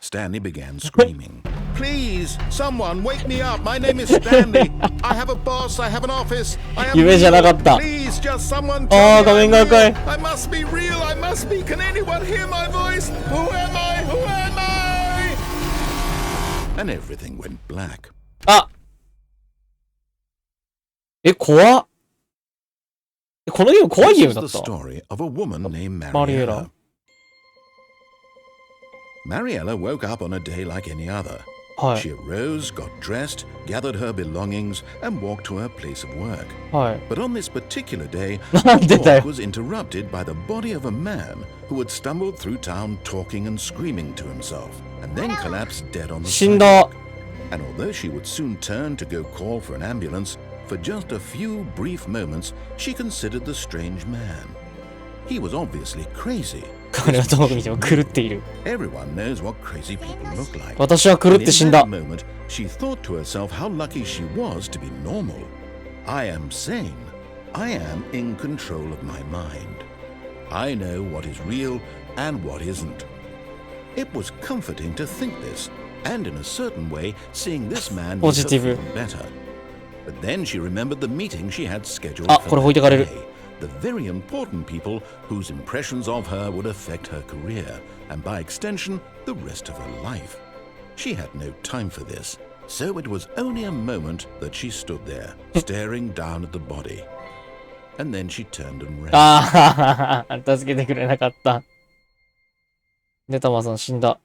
Stanley began screaming. Please, someone wake me up. My name is Stanley. I have a boss. I have an office. I am 夢じゃなかった Please, just someone あ tell ー、画 me 面 I'm が赤 real. い。 I must be real. I must be. Can anyone hear my voice? Who am I? Who am I? And everything went black. あえ、怖っ。えこのゲーム怖いゲー This ム is だ the った。 story of a woman named Mariella. Mariella woke up on a day like any other. は She い。 arose, got dressed, gathered her belongings, and walked to her place of work. はい。 But on this particular day, なんで her だよ walk was interrupted by the body of a man who had stumbled through town talking and screaming to himself, and then collapsed dead on the 死んだ。 sidewalk. And although she would soon turn to go call for an ambulance, For just a few brief moments, she considered the strange man. He was obviously crazy. 彼はどう見ても狂っている。 Everyone knows what crazy people look like. 私は狂って死ん In だ that。moment, she thought to herself how lucky she was to be normal. I am sane. I am in control of my mind. I know what is real and what isn't. It was comforting to think this, and in a certain way, seeing this man made her Positive. feel better. But then she remembered the meeting she had scheduled あ、 for これ置いてかれ that る。 day. The very important people whose impressions of her would affect her career, and by extension, the rest of her life. She had no time for this, so it was only a moment that she stood there, staring down at the body. And then she turned and ran. ああ、助けてくれなかった。ネタマさん死んだ。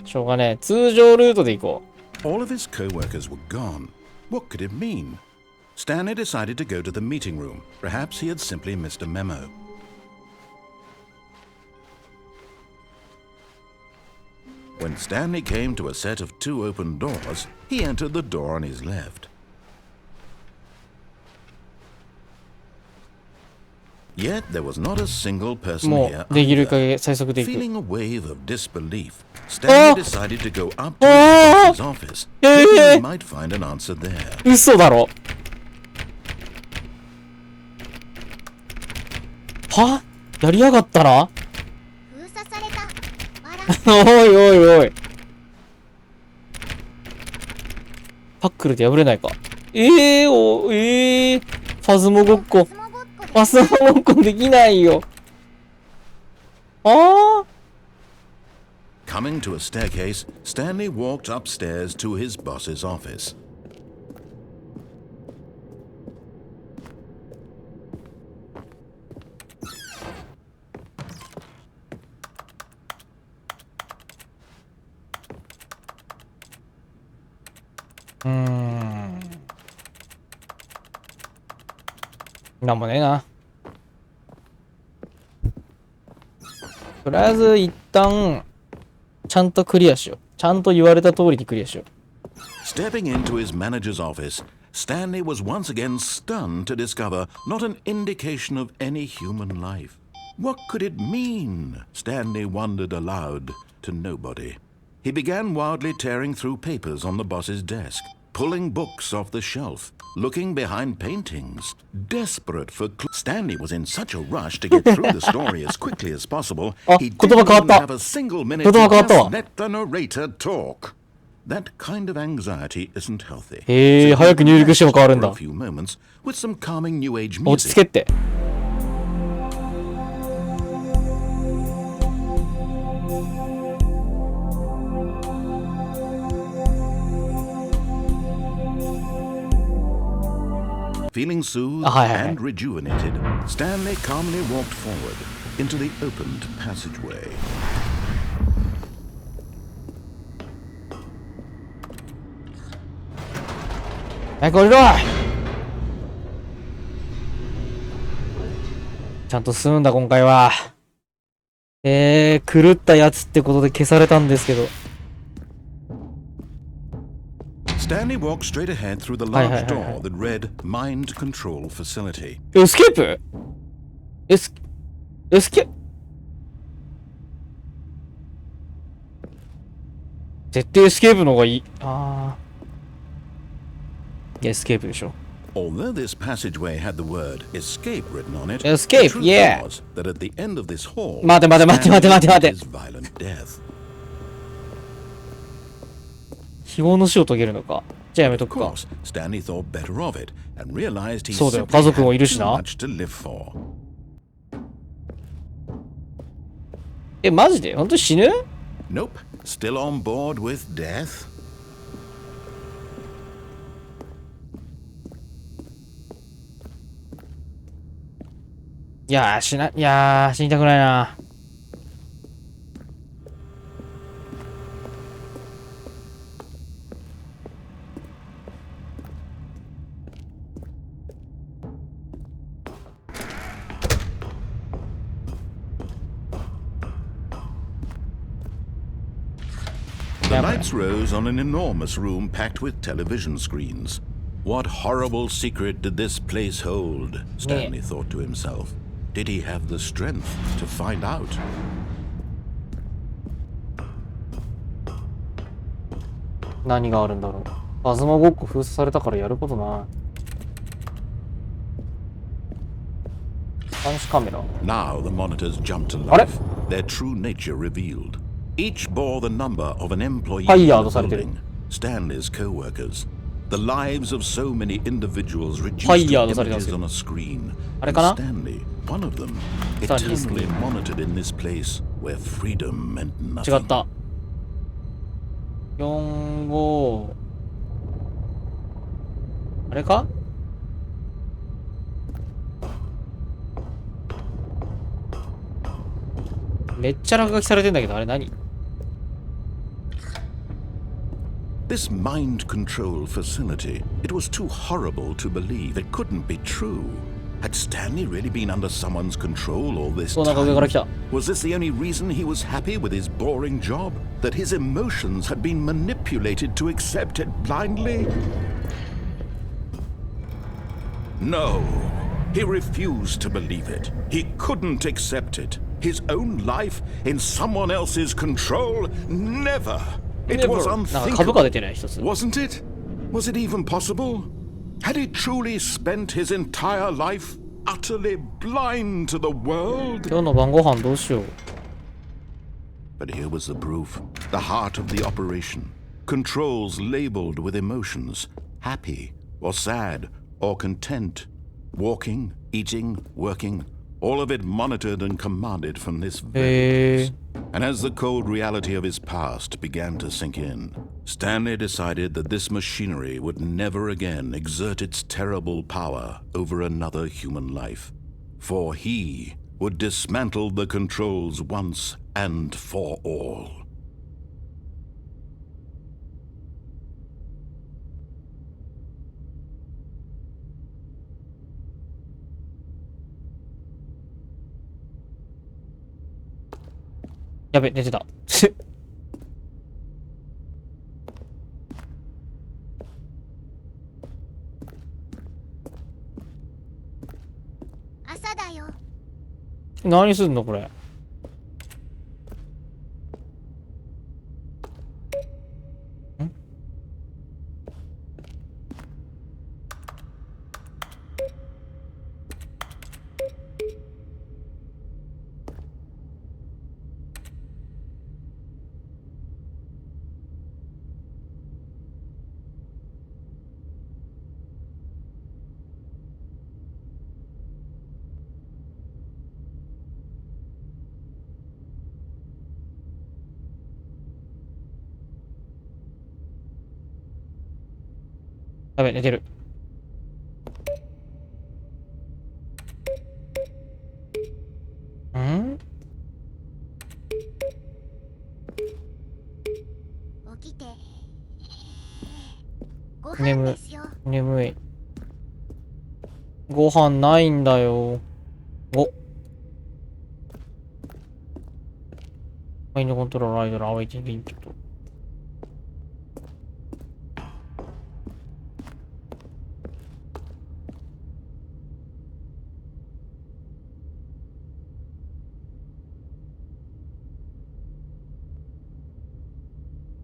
しょうがねえ。通常ルートで行こ All of his co-workers were gone. What could it mean? Stanley decided to go to the meeting room. Perhaps he had simply missed a memo. When Stanley came to a set of 2 open doors, he entered the door on his left. Yet there was not a single う。 person も here う、できる either. 限り最速で行く。 Feeling a wave of disbelief, Stanley decided to go up to his boss's office, hoping he might find an answer there. 嘘だろ。は？やりやがったな。封鎖された。わら。おいおいおい。パックルで破れないか。ファズモごっこ。スモごっこでファズモごっこできないよ。ああ。 Coming to a staircase, Stanley walked upstairs to his boss's office. Hmm. なんもねえな。とりあえず一旦ちゃんとクリアしよう。ちゃんと言われた通りにクリアしよう。 Stepping into his manager's office, Stanley was once again stunned to discover not an indication of any human life. What could it mean? Stanley wondered aloud to nobody. He began wildly tearing through papers on the boss's desk, pulling books off the shelf, looking behind paintings. Desperate for Stanley was in such a rush to get through the story as quickly as possible, he didn't even have a single minute to just let the narrator talk. That kind of anxiety isn't healthy. へえ、早く入力しても変わるん For だ a。few moments with some calming new age 落ち着 music. けって。Feeling soothed and rejuvenated, Stanley calmly walked forward into the opened passageway. はい、これろ。ちゃんと進むんだ、今回は。狂ったやつってことで消されたんですけど。Stanley walked straight ahead through the large door that read Mind Control Facility. エスケープ？エスケ絶対エスケープの方がいい。ああ。エスケープでしょ。 Although this passageway had the word escape written on it, Escape, the truth yeah. was that at the end of this hall, 待て。 Stanley met his violent death. 非業の死を遂げるのか。じゃあやめと Of くか。 course, Stanley thought better of it and realized he そうだよ、 simply 家族もい had るし too な。 much to live for. マジで本当に死ぬ？ Nope, still on board with death. いやー、死にたくないな。The lights rose on an enormous room packed with television screens. What horrible secret did this place hold? Stanley thought to himself. Did he have the strength to find out? 何があるんだろう。パズマごっこ封鎖されたからやることない。監視カメラ。Now the monitors jumped to life, their true nature revealed. Each bore the number of an employee in the building, Stanley's co-workers. The lives of so many individuals reduced to images on a screen. And Stanley, one of them, eternally monitored in this place where freedom meant nothing. 違った。45あれかめっちゃ落書きされてんだけど、あれ何 This mind control facility, it was too horrible to believe. It couldn't be true. Had Stanley really been under someone's control all this time? Was this the only reason he was happy with his boring job? That his emotions had been manipulated to accept it blindly? No, he refused to believe it. He couldn't accept it. His own life in someone else's control? Never! It was unthinkable, wasn't it? Was it even possible? Had he truly spent his entire life utterly blind to the world? 今日の晩ご飯どうしよう。 But here was the proof. The heart of the operation. Controls labeled with emotions. Happy or sad or content. Walking, eating, working. All of it monitored and commanded from this very place. And as the cold reality of his past began to sink in, Stanley decided that this machinery would never again exert its terrible power over another human life. For he would dismantle the controls once and for all. Ya be、寝てた。朝だよ。何すんのこれ。やべ、寝てる。ん？起きて。ご飯ですよ。眠い。ご飯ないんだよ。お。マインドコントロールアイドルアウェイティングインプット。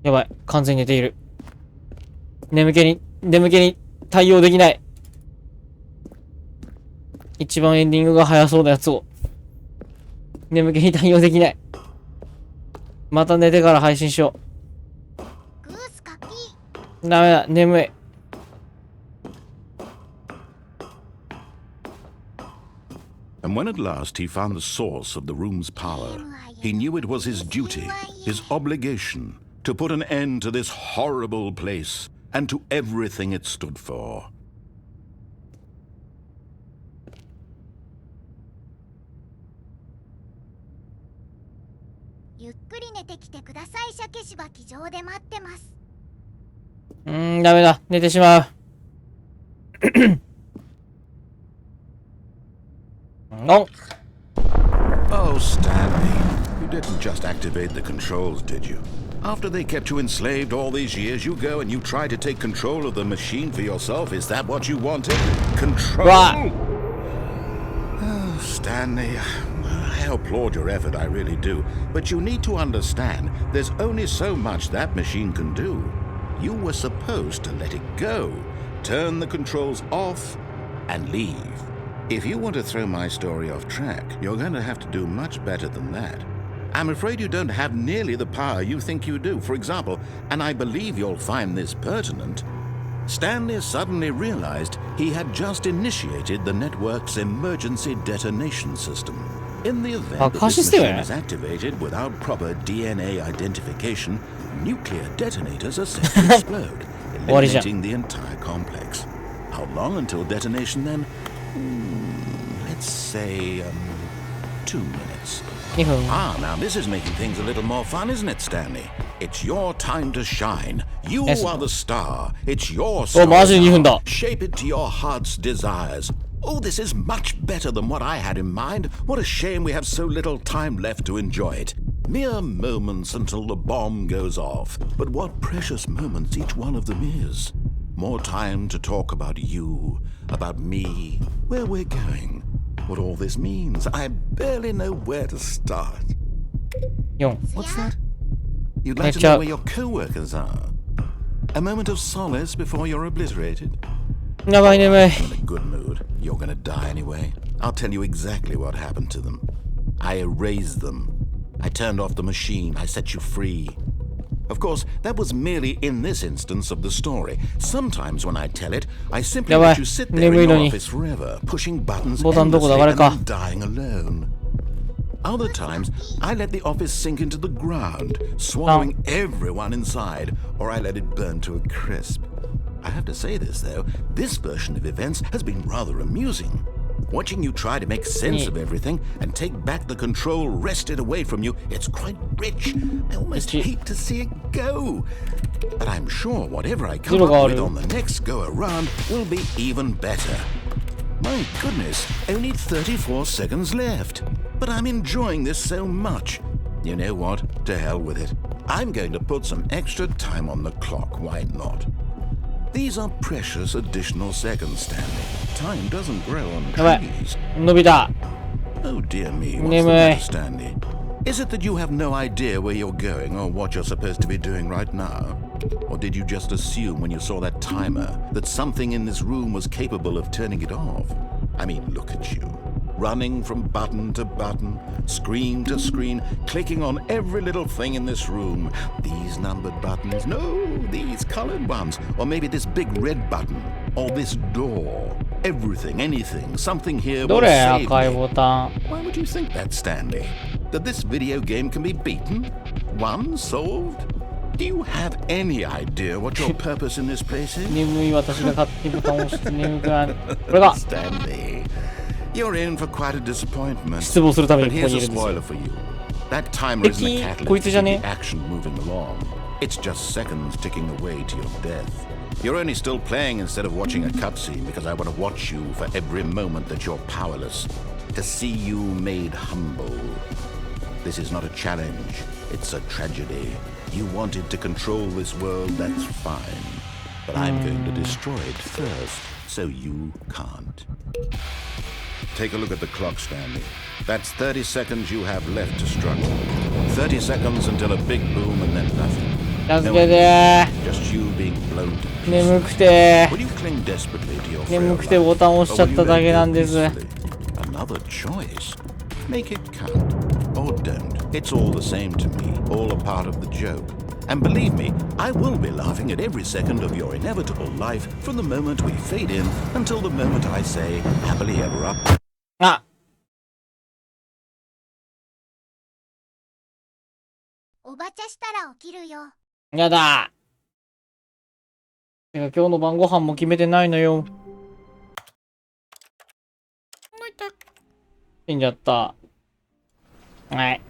やばい。完全に寝ている。眠気に対応できない。一番エンディングが早そうなやつを。眠気に対応できない。また寝てから配信しよグースカピー。う。ダメだ。眠い。And when at last he found the source of the room's power, he knew it was his duty, his obligation, to put an end to this horrible place and to everything it stood for. ゆっくり寝てきてください。鮭しば機場で待ってます。ダメだ。寝てしまう。Oh, Stanley, you didn't just activate the controls, did you? After they kept you enslaved all these years, you go and you try to take control of the machine for yourself. Is that what you wanted? Control? Right. Oh, Stanley, I applaud your effort, I really do. But you need to understand, there's only so much that machine can do. You were supposed to let it go, turn the controls off, and leave. If you want to throw my story off track, you're going to have to do much better than that. I'm afraid you don't have nearly the power you think you do. For example, and I believe you'll find this pertinent, Stanley suddenly realized he had just initiated the network's emergency detonation system. In the event that this machine is activated without proper DNA identification, nuclear detonators are set to explode, eliminating the entire complex. How long until detonation then? Let's say 2 minutes. Ah, now this is making things a little more fun, isn't it, Stanley? It's your time to shine. You are the star. It's your story. Shape it to your heart's desires. Oh, this is much better than what I had in mind. What a shame we have so little time left to enjoy it. Mere moments until the bomb goes off. But what precious moments each one of them is. More time to talk about you, about me, where we're going. What all this means, I barely know where to start. What's that? You'd like to know where your co-workers are? A moment of solace before you're obliterated? I'm in a good mood. You're gonna die anyway. I'll tell you exactly what happened to them. I erased them. I turned off the machine. I set you free. Of course, that was merely in this instance of the story. Sometimes when I tell it, I simply let you sit there in your office forever, pushing buttons endlessly and then dying alone. Other times, I let the office sink into the ground, swallowing everyone inside, or I let it burn to a crisp. I have to say this, though, this version of events has been rather amusing. Watching you try to make sense of everything and take back the control wrested away from you, it's quite rich. I almost hate to see it go. But I'm sure whatever I come up with on the next go-around will be even better. My goodness, only 34 seconds left. But I'm enjoying this so much. You know what? To hell with it. I'm going to put some extra time on the clock, why not? These are precious additional seconds, Stanley. Time doesn't grow on trees. Oh dear me, what's the matter, Stanley? Is it that you have no idea where you're going or what you're supposed to be doing right now? Or did you just assume when you saw that timer that something in this room was capable of turning it off? I mean, look at you. Running from button to button, screen to screen, clicking on every little thing in this room. These numbered buttons, no, these colored ones. Or maybe this big red button, or this door. Everything, anything, something here will save me. Why would you think that, Stanley? That this video game can be beaten? Won? Solved? Do you have any idea what your purpose in this place is? Stanley, you're in for quite a disappointment. But here's a spoiler for you. That timer isn't a catalyst to keep the action moving along. It's just seconds ticking away to your death. You're only still playing instead of watching a cutscene because I want to watch you for every moment that you're powerless. To see you made humble. This is not a challenge. It's a tragedy. You wanted to control this world, that's fine. But I'm going to destroy it first, so you can't. Take a look at the clock, Stanley. That's 30 seconds you have left to struggle. 30 seconds until a big boom and then nothing. Just you being blown to pieces. Will you cling desperately to your frail life? Or will you peacefully? Another choice. Make it count. Or don't. It's all the same to me. All a part of the joke. And believe me, I will be laughing at every second of your inevitable life from the moment we fade in until the moment I say, happily ever up. おばちゃしたら起きるよ。やだ。てか今日の晩ご飯も決めてないのよ。死んじゃった。はい。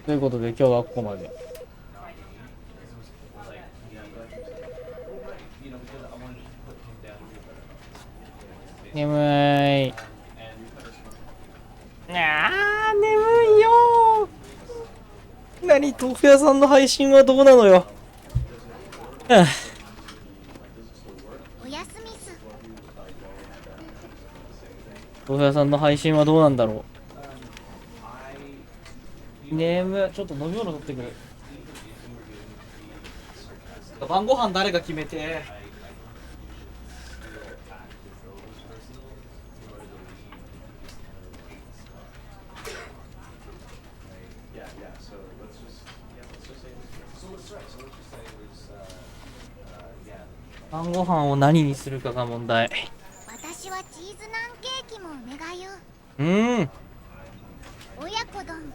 ということで今日はここまで。眠い。あー、眠いよー。何何豆腐屋さんの配信はどうなのよ。はあ、おやすみす。豆腐屋さんの配信はどうなんだろう。ちょっと飲み物取ってくる。晩ご飯誰が決めて。晩ご飯を何にするかが問題。私はチーズナンケーキも願ゆ。親子丼。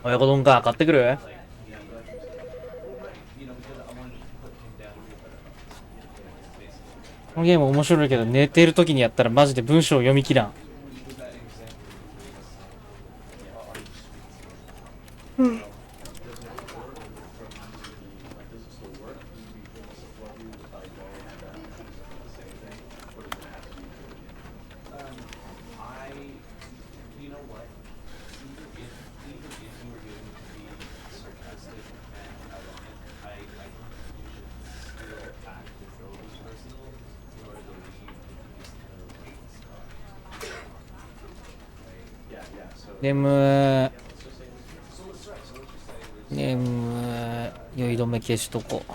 親子丼か。買ってくる？このゲーム面白いけど、寝てる時にやったらマジで文章を読み切らん。酔い止め消しとこう。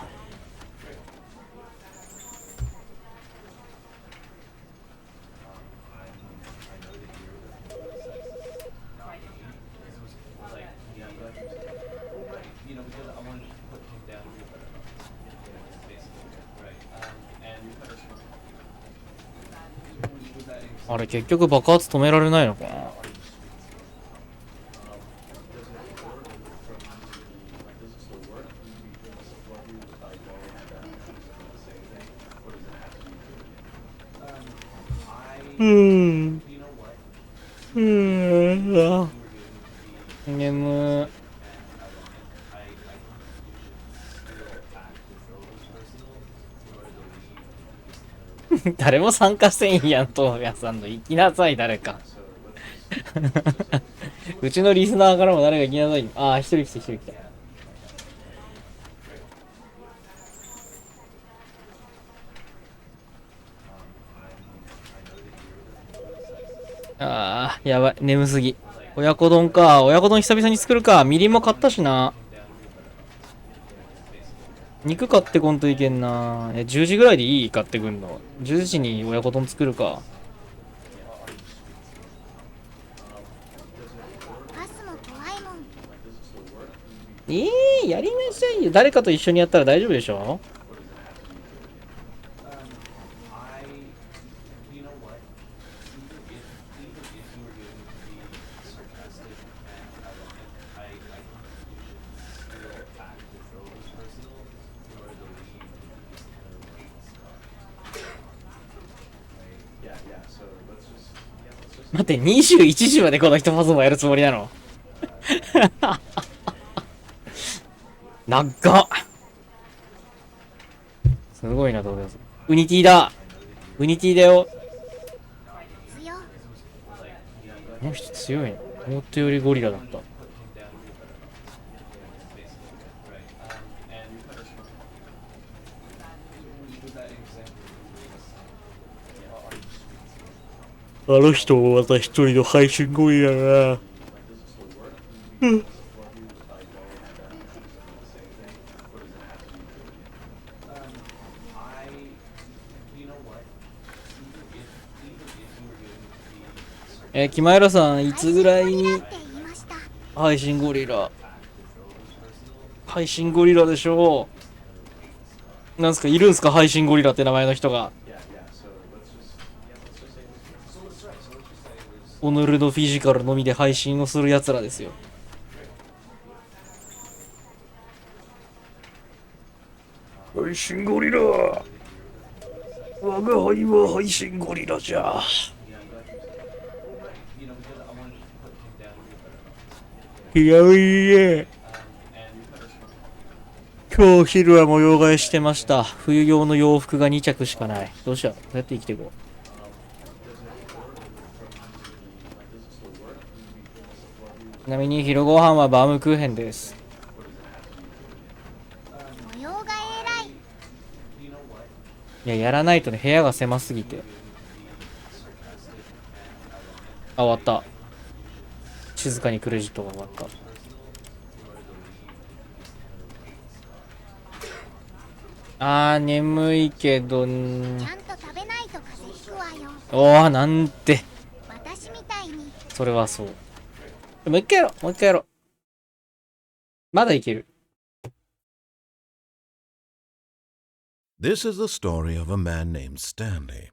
あれ結局爆発止められないのかな。眠誰も参加せんやん、豆腐屋さんの。行きなさい、誰か。うちのリスナーからも誰か行きなさい。ああ、一人来た。ああ、やばい。眠すぎ。親子丼か。親子丼久々に作るか。みりんも買ったしな。肉買ってこんといけんな。10時ぐらいでいい？買ってくんの。10時に親子丼作るか。パスも怖いもん。やりなさいよ。誰かと一緒にやったら大丈夫でしょ？待って、21時までこの人パズモやるつもりなの？長っ。すごいな、どうです。ウニティだよ。強。この人強いな。思ったよりゴリラだった。あの人もまた一人の配信ゴリラだな。キマイラさん、いつぐらいに配信ゴリラでしょう。なんすか、いるんすか、配信ゴリラって名前の人が。己のフィジカルのみで配信をする奴らですよ。配信ゴリラ。我が輩は配信ゴリラじゃ。いやいや。今日昼は模様替えしてました。冬用の洋服が2着しかない。どうしよう。どうやって生きていこう。ちなみに昼ご飯はバームクーヘンです。模様が偉い。いや、やらないとね、部屋が狭すぎて。あ、終わった。静かにクレジットが終わった。眠いけどちゃんと食べないと風邪ひくわよ。おー、なんて。私みたいに。それはそう。もう一回やろう、もう一回やろう。まだいける。This is the story of a man named Stanley.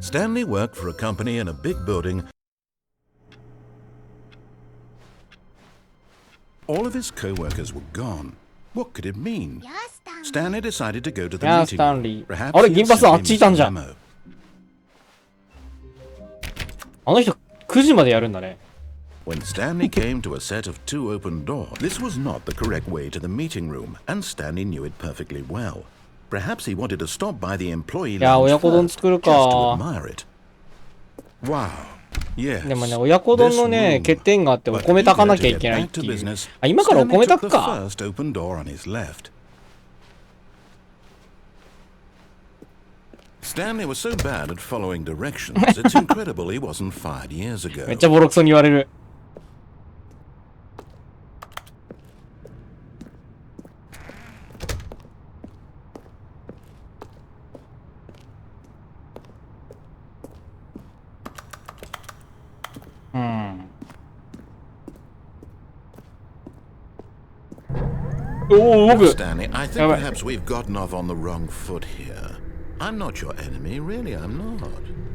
Stanley worked for a company in a big building. All of his co-workers were gone. What could it mean? やあ、スタンリー。 Stanley decided to go to the やあ、 meeting スタン room. リー。 Perhaps あれ、 he 銀 had 髪さんあっ simply ちいた missed ん the じゃん。 memo. あの人、9時までやるんだね。When Stanley came to a set of two open doors, this was not the correct way to the meeting room, and Stanley knew it perfectly well. Perhaps he wanted to stop by the employee いや、 lounge 親子丼 first, 作る just to か。 admire it. Wow. Yes. でもね、親子丼のね、 this room. 欠点があってお But 米 eager 炊かな to きゃい get けないっ back て to いう。 business, あ、今からお Stanley 米 took 炊く the か。 first open door on his left. Stanley was so bad at following directions, it's incredible he wasn't fired years めっ ago. ちゃボロクソに言われる。うん。おお、僕。 Stanley, I think perhaps we've gotten off on the wrong foot here. I'm not your enemy, really, I'm not.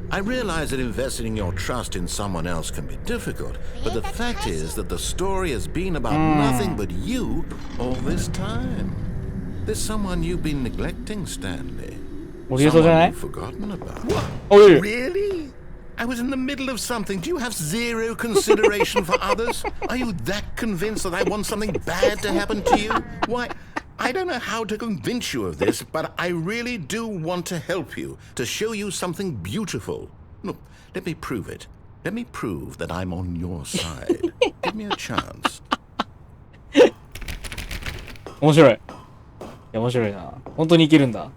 I realize that investing your trust in someone else can be difficult, but the fact is that the story has been about nothing but you all this time. There's someone you've been neglecting, Stanley. 俺そうじゃな Someone い you've forgotten about. おい。 Really? I was in the middle of something. Do you have zero consideration for others? Are you that convinced that I want something bad to happen to you? Why, I don't know how to convince you of this, but I really do want to help you, to show you something beautiful. Look, let me prove it. Let me prove that I'm on your side. Give me a chance. 面白い。いや、面白いな。本当にいけるんだ。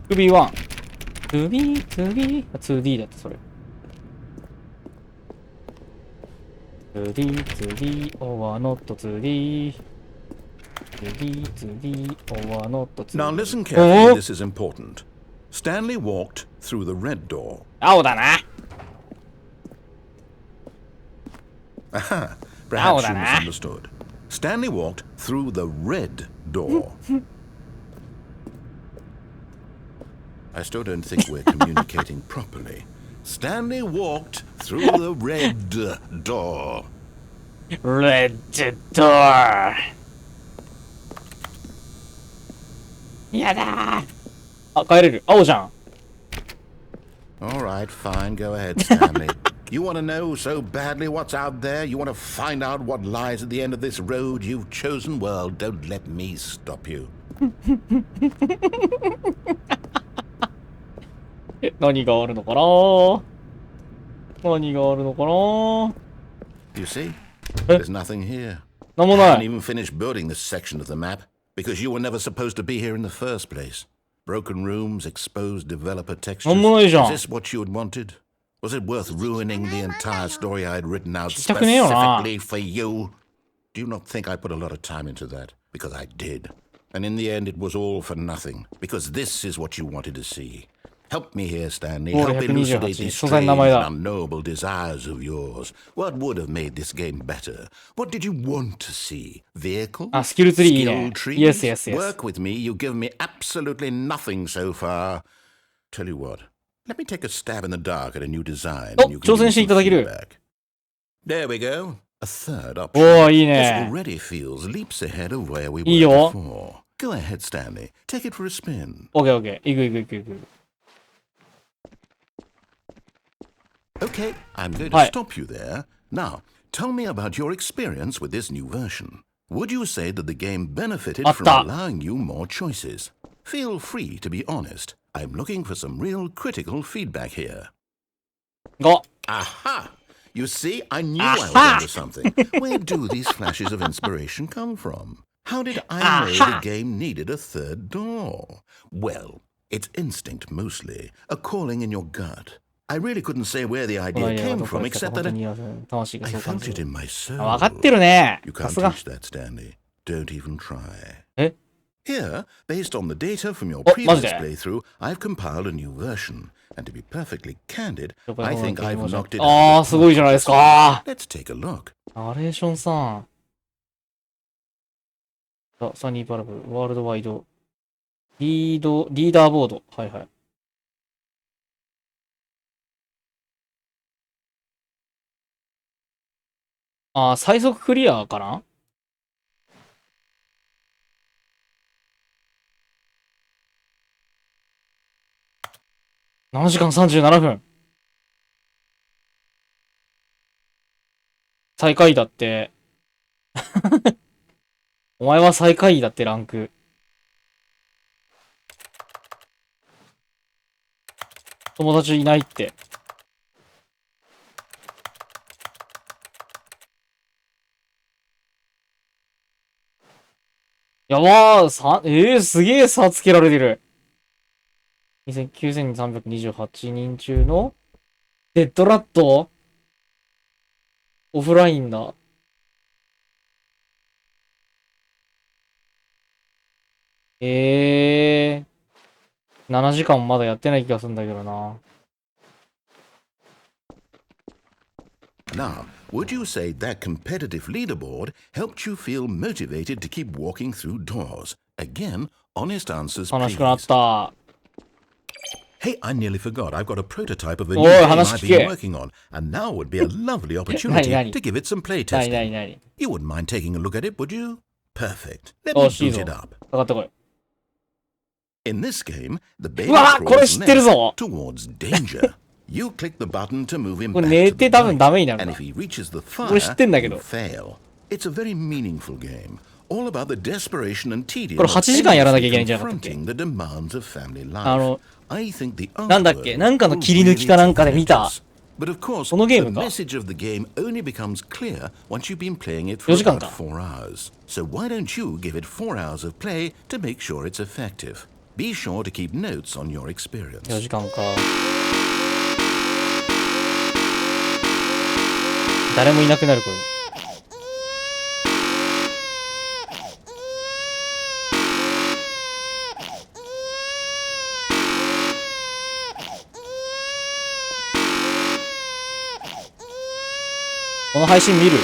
2B1。2B、2B、2D だった、それ。2D、2D、over not 2D。2D、2D、over not 2D。 Now listen carefully, this is important. Stanley walked through the red door. 青だな。 Aha, Oh, perhaps you then, misunderstood. Stanley walked through the red door. I still don't think we're communicating properly. Stanley walked through the red door. Red door。やだー。あ、帰れる。青じゃん。All right, fine, go ahead, Stanley. You want to know so badly what's out there? You want to find out what lies at the end of this road you've chosen? Well, don't let me stop you. 何があるのかな。何があるのかな。 You see? There's nothing here. なんも I な haven't い。 even finished building this section of the map because you were never supposed to be here in the first place. Broken rooms, exposed developer textures. なんもないじゃん。 Is this what you had wanted? Was it worth ruining the entire story I had written out 聞きたくねえよな。 specifically for you? Do you not think I put a lot of time into that? Because I did. And in the end, it was all for nothing. Because this is what you wanted to see. Help me here, Stanley. Help elucidate these strange and unknowable desires of yours. What would have made this game better? What did you want to see? Vehicles? あ、スキルツリーいいね。 Skill trees? Yes, yes, yes. Work with me. You've given me absolutely nothing so far. Tell you what. Let me take a stab in the dark at a new design. Oh, And you can give me 挑戦してい some ただける。 feedback. There we go. A third おー、 option. いい This ね。 already feels leaps ahead of where we いい were よ。 before. Go ahead, Stanley. Take it for a spin. オッケーオッケー。いくいくいくいく。 Okay, I'm going to Hi. stop you there. Now, tell me about your experience with this new version. Would you say that the game benefited from Atta. allowing you more choices? Feel free to be honest. I'm looking for some real critical feedback here. が Aha! You see, I knew I was onto something. Where do these flashes of inspiration come from? How did I know the game needed a third door? Well, it's instinct mostly, a calling in your gut. I really couldn't say where the idea came from, except that I felt it in my soul. わかってるね。 You さ can't すが。 teach that, Stanley. Don't even try. え Here, based on the data from your マ previous ジで playthrough, I've compiled a new version. And to be perfectly candid, I think I've knocked it あ out あ、 of すごいじゃないですか。 the park. Let's take a look. ナレーションさん。サニーパラブル、ワールドワイド。リーダーボード。はいはい。ああ、最速クリアかな。7時間37分。最下位だって。お前は最下位だってランク。友達いないって。やばー、すげえ差つけられてる。9328人中のデッドラットオフラインだ。7時間まだやってない気がするんだけどな。Now, would you say that competitive leaderboard helped you feel motivated to keep walking through doors? Again, honest answers, 楽しくなっ please. た。 Hey, I nearly forgot. I've got a prototype of a new Oi, game 話 I've 聞け。 been working on, and now would be a lovely opportunity 何 to give it some な playtesting. になに You wouldn't mind taking a look at it, would you? Perfect. Let お me しい boot ぞ。 it up. かかってこい。 In this game, the baby うわ、これ crawls 知ってる next ぞ。 towards danger. You click the button to move him こ back れ寝 to て the 多分 right, ダメになる and な。 if he reaches the これ知ってんだ fire, け you ど。 fail. It's a very meaningful game, all about the desperation and tedium これ of 8時間やらなきゃい endlessly けないんじゃなかったっけ。 confronting the demands of family あ life. の、 I think the なんだっけ、 artwork なんかの will 切り抜きかなんかで really 見た。 take But of course, このゲー the ムか。 message of the game only becomes clear once you've been playing it 4 for 時間 about か。 4 hours. So why don't you give it 4 hours of play to make sure it's effective? Be sure to keep notes on your experience. 4時間か。誰もいなくなるこれ。この配信見る？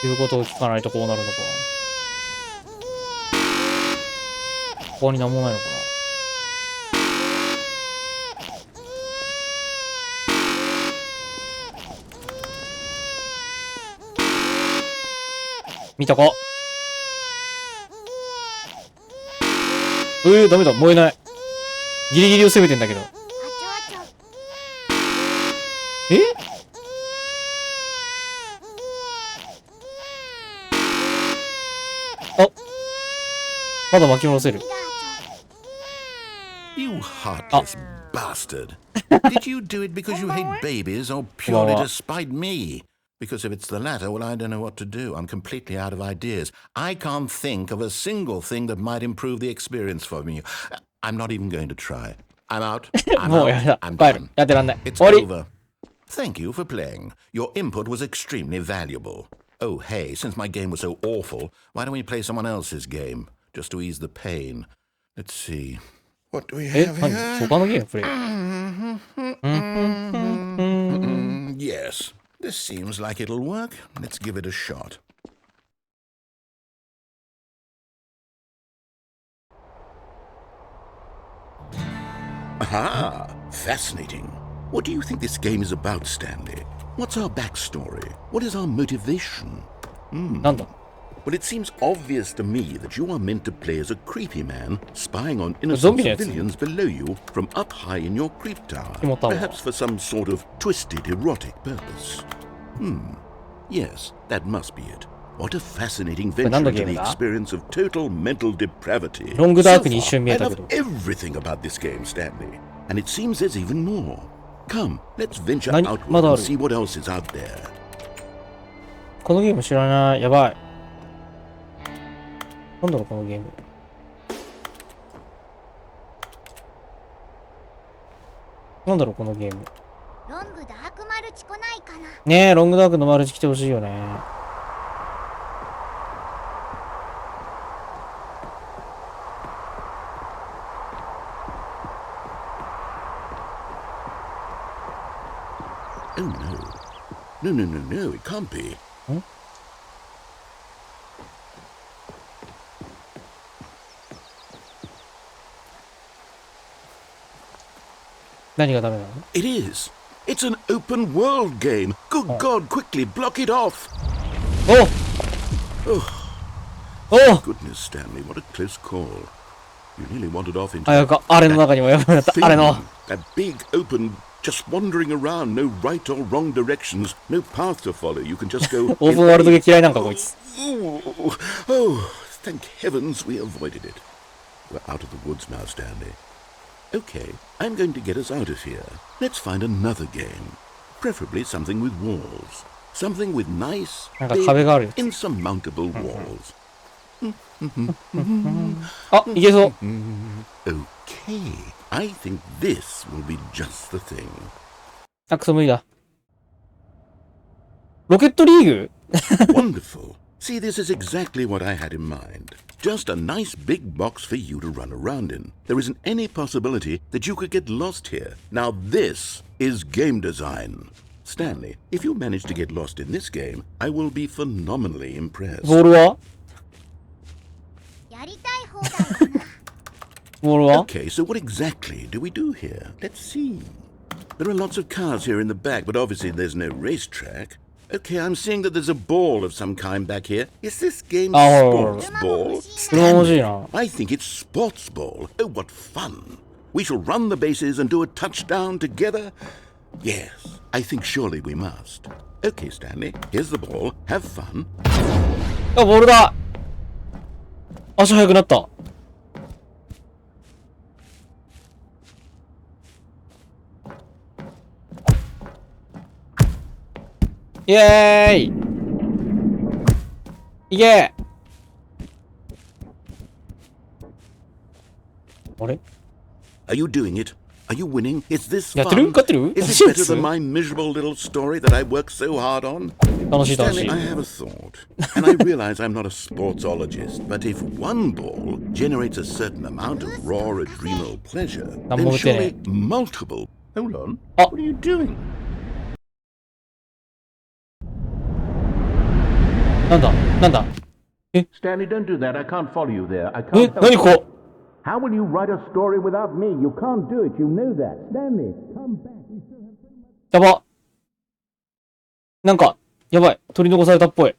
言うことを聞かないとこうなるのか。他になんもないのかな。見たか。ダメだ、燃えない。ギリギリを攻めてんだけど。あちょあちょ。え？あ、まだ巻き戻せる。You heartless bastard. Did you do it because you hate babies or purely to spite me? Because if it's the latter, well, I don't know what to do. I'm completely out of ideas. I can't think of a single thing that might improve the experience for me. I'm not even going to try. I'm out. I'm もうや out. だ。 I'm 帰る。 done. やってらんない。 It's 終わり。 over. Thank you for playing. Your input was extremely valuable. Oh, hey, since my game was so awful, why don't we play someone else's game? Just to ease the pain. Let's see. What do we え、 have 何 here? 他のゲームプレイ Yes, this seems like it'll work. Let's give it a shot. Aha! Fascinating. What do you think this game is about, Stanley? What's our backstory? What is our motivation? なんだ Well, it seems obvious to me that you are meant to play as a creepy man spying on innocent Zombie net. civilians below you from up high in your creep tower, 決まったわ perhaps for some sort of twisted erotic purpose. Yes, that must be it. What a fascinating venture 何の into ゲーム the だ experience of total mental depravity. ロングダー So クに一瞬見 far, え I たけ love ど everything about this game, Stanley. And it seems there's even more. Come, let's venture 何 outward まだあ and る see what else is out there. このゲーム知らない。やばい。なんだろう、このゲーム。なんだろう、このゲーム。ロングダークマルチ来ないかな。ねえ、ロングダークのマルチ来てほしいよね。Oh no. No, no, no, no, it can't be. 何がダメなの It is. It's an open world game. Good God, quickly block it off. おお Goodness, Stanley, what a close call. You nearly wandered off into あやか、あれの中にもやばくなった。あれの。 that big open, just wandering around, no right or wrong directions, no path to follow. You can just go. オープンワールドが嫌いなんか、こいつ。 Oh, thank heavens we avoided it. We're out of the woods now, Stanley. Okay, I'm going to get us out of here. Let's find another game. Preferably something with walls. Something with nice, なんか big, 壁があるよ。 insurmountable walls. あ、いけそう。 Okay, I think this will be just the thing. あ、クソ無理だ。ロケットリーグ Wonderful. See, this is exactly what I had in mind. Just a nice big box for you to run around in. There isn't any possibility that you could get lost here. Now this is game design. Stanley, if you manage to get lost in this game, I will be phenomenally impressed. ボールはやりたい放題だな。ボールは Okay, so what exactly do we do here? Let's see. There are lots of cars here in the back, but obviously there's no racetrack. Okay, I'm seeing that there's a ball of some kind back here. Is this game sports ball? 車欲しいな。 I think it's sports ball. Oh, what fun. We shall run the bases and do a touchdown together. Yes, I think surely we must. Okay, Stanley, here's the ball. Have fun. あ、ボールだ足速くなった。イエーイいけあれ Are you doing it? Are you winning? Is this やってる fun? 勝ってる Is it better than my miserable little story that I worked so hard on? 楽しい楽し Stanley, い。 I have a thought. And I realize I'm not a sportsologist, but if one ball generates a certain amount of raw adrenal pleasure, then surely multiple... Hold on. Oh. What are you doing? なんだなんだ Stanley, don't do that. I can't follow you there. I え can't 何ここ How will you write a story without me? You can't do it. You know that. Stanley, come back. やばなんか、やばい。取り残されたっぽい。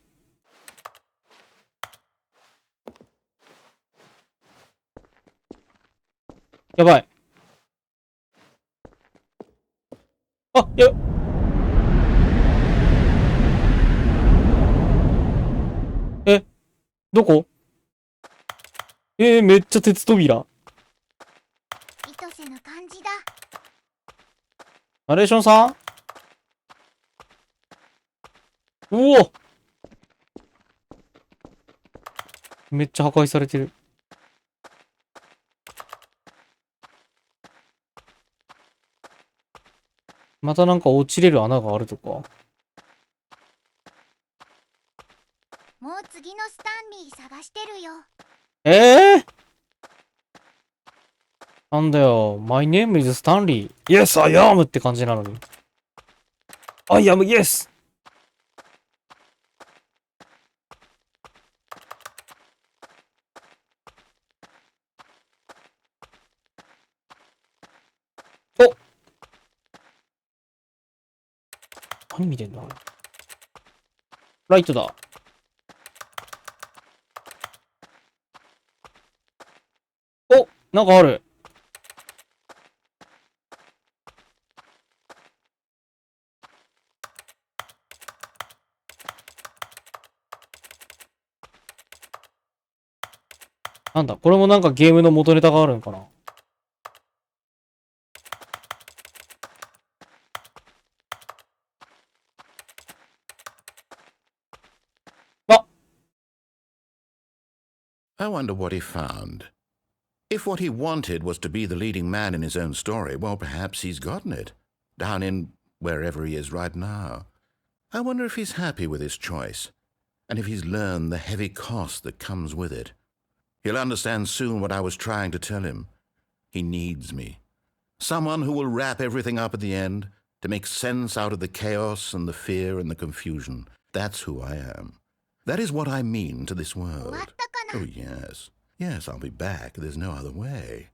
やばい。あ、え、どこめっちゃ鉄扉。意図せぬ感じだ。ナレーションさんうおめっちゃ破壊されてる。またなんか落ちれる穴があるとか。もう次のスタンリー探してるよ。なんだよ。My name is Stanley. Yes, I am! って感じなのに。I am yes! お、何見てんだライトだ。お、なんかある。なんだこれもなんかゲームの元ネタがあるのかな。あ、I wonder what he found. If what he wanted was to be the leading man in his own story, well, perhaps he's gotten it. Down in wherever he is right now. I wonder if he's happy with his choice, and if he's learned the heavy cost that comes with it. He'll understand soon what I was trying to tell him. He needs me. Someone who will wrap everything up at the end, to make sense out of the chaos and the fear and the confusion. That's who I am. That is what I mean to this 終わ world. ったかな。 Oh, yes. Yes, I'll be back. There's no other way.